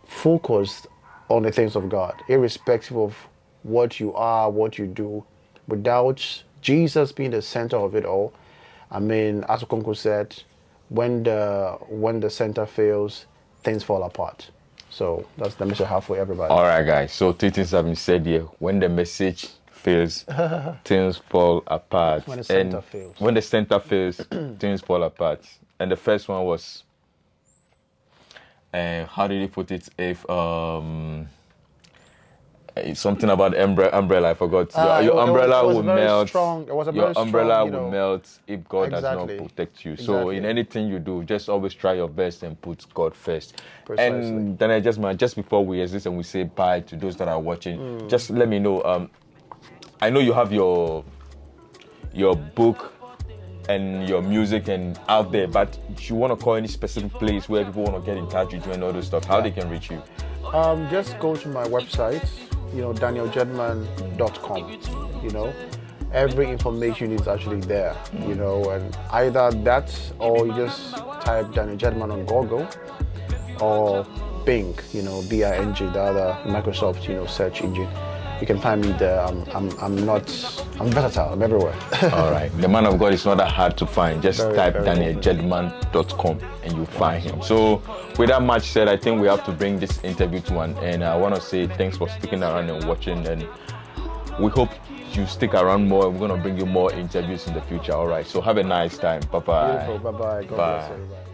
B: focused on the things of God, irrespective of what you are, what you do. Without Jesus being the center of it all, I mean, as Okonkwo said, when the center fails, things fall apart. So that's the message I have for everybody.
A: All right, guys. So 2 things have been said here. When the message fails, things fall apart.
B: When the center fails.
A: When the center fails, things fall apart. And the first one was, how did he put it? If something about umbrella, I forgot. Your umbrella will melt.
B: Strong. It was a
A: your
B: very
A: umbrella
B: strong,
A: will melt if God does not protect you. So in anything you do, just always try your best and put God first.
B: Precisely.
A: And then just before we exit and we say bye to those that are watching, just let me know. I know you have your book and your music and out there, but you want to call any specific place where people want to get in touch with you and all those stuff, how they can reach you?
B: Just go to my website, danieljeddman.com. Every information is actually there, and either that or you just type Daniel Jeddman on Google or Bing, Bing, the other Microsoft, search engine. You can find me there. I'm versatile. I'm everywhere.
A: All right. The man of God is not that hard to find. Just type
B: very
A: danieljeddman.com and you'll find him. So with that much said, I think we have to bring this interview to an end. I want to say thanks for sticking around and watching, and we hope you stick around more. We're going to bring you more interviews in the future. All right. So have a nice time. Bye-bye.
B: Beautiful. Bye-bye. God bless everybody.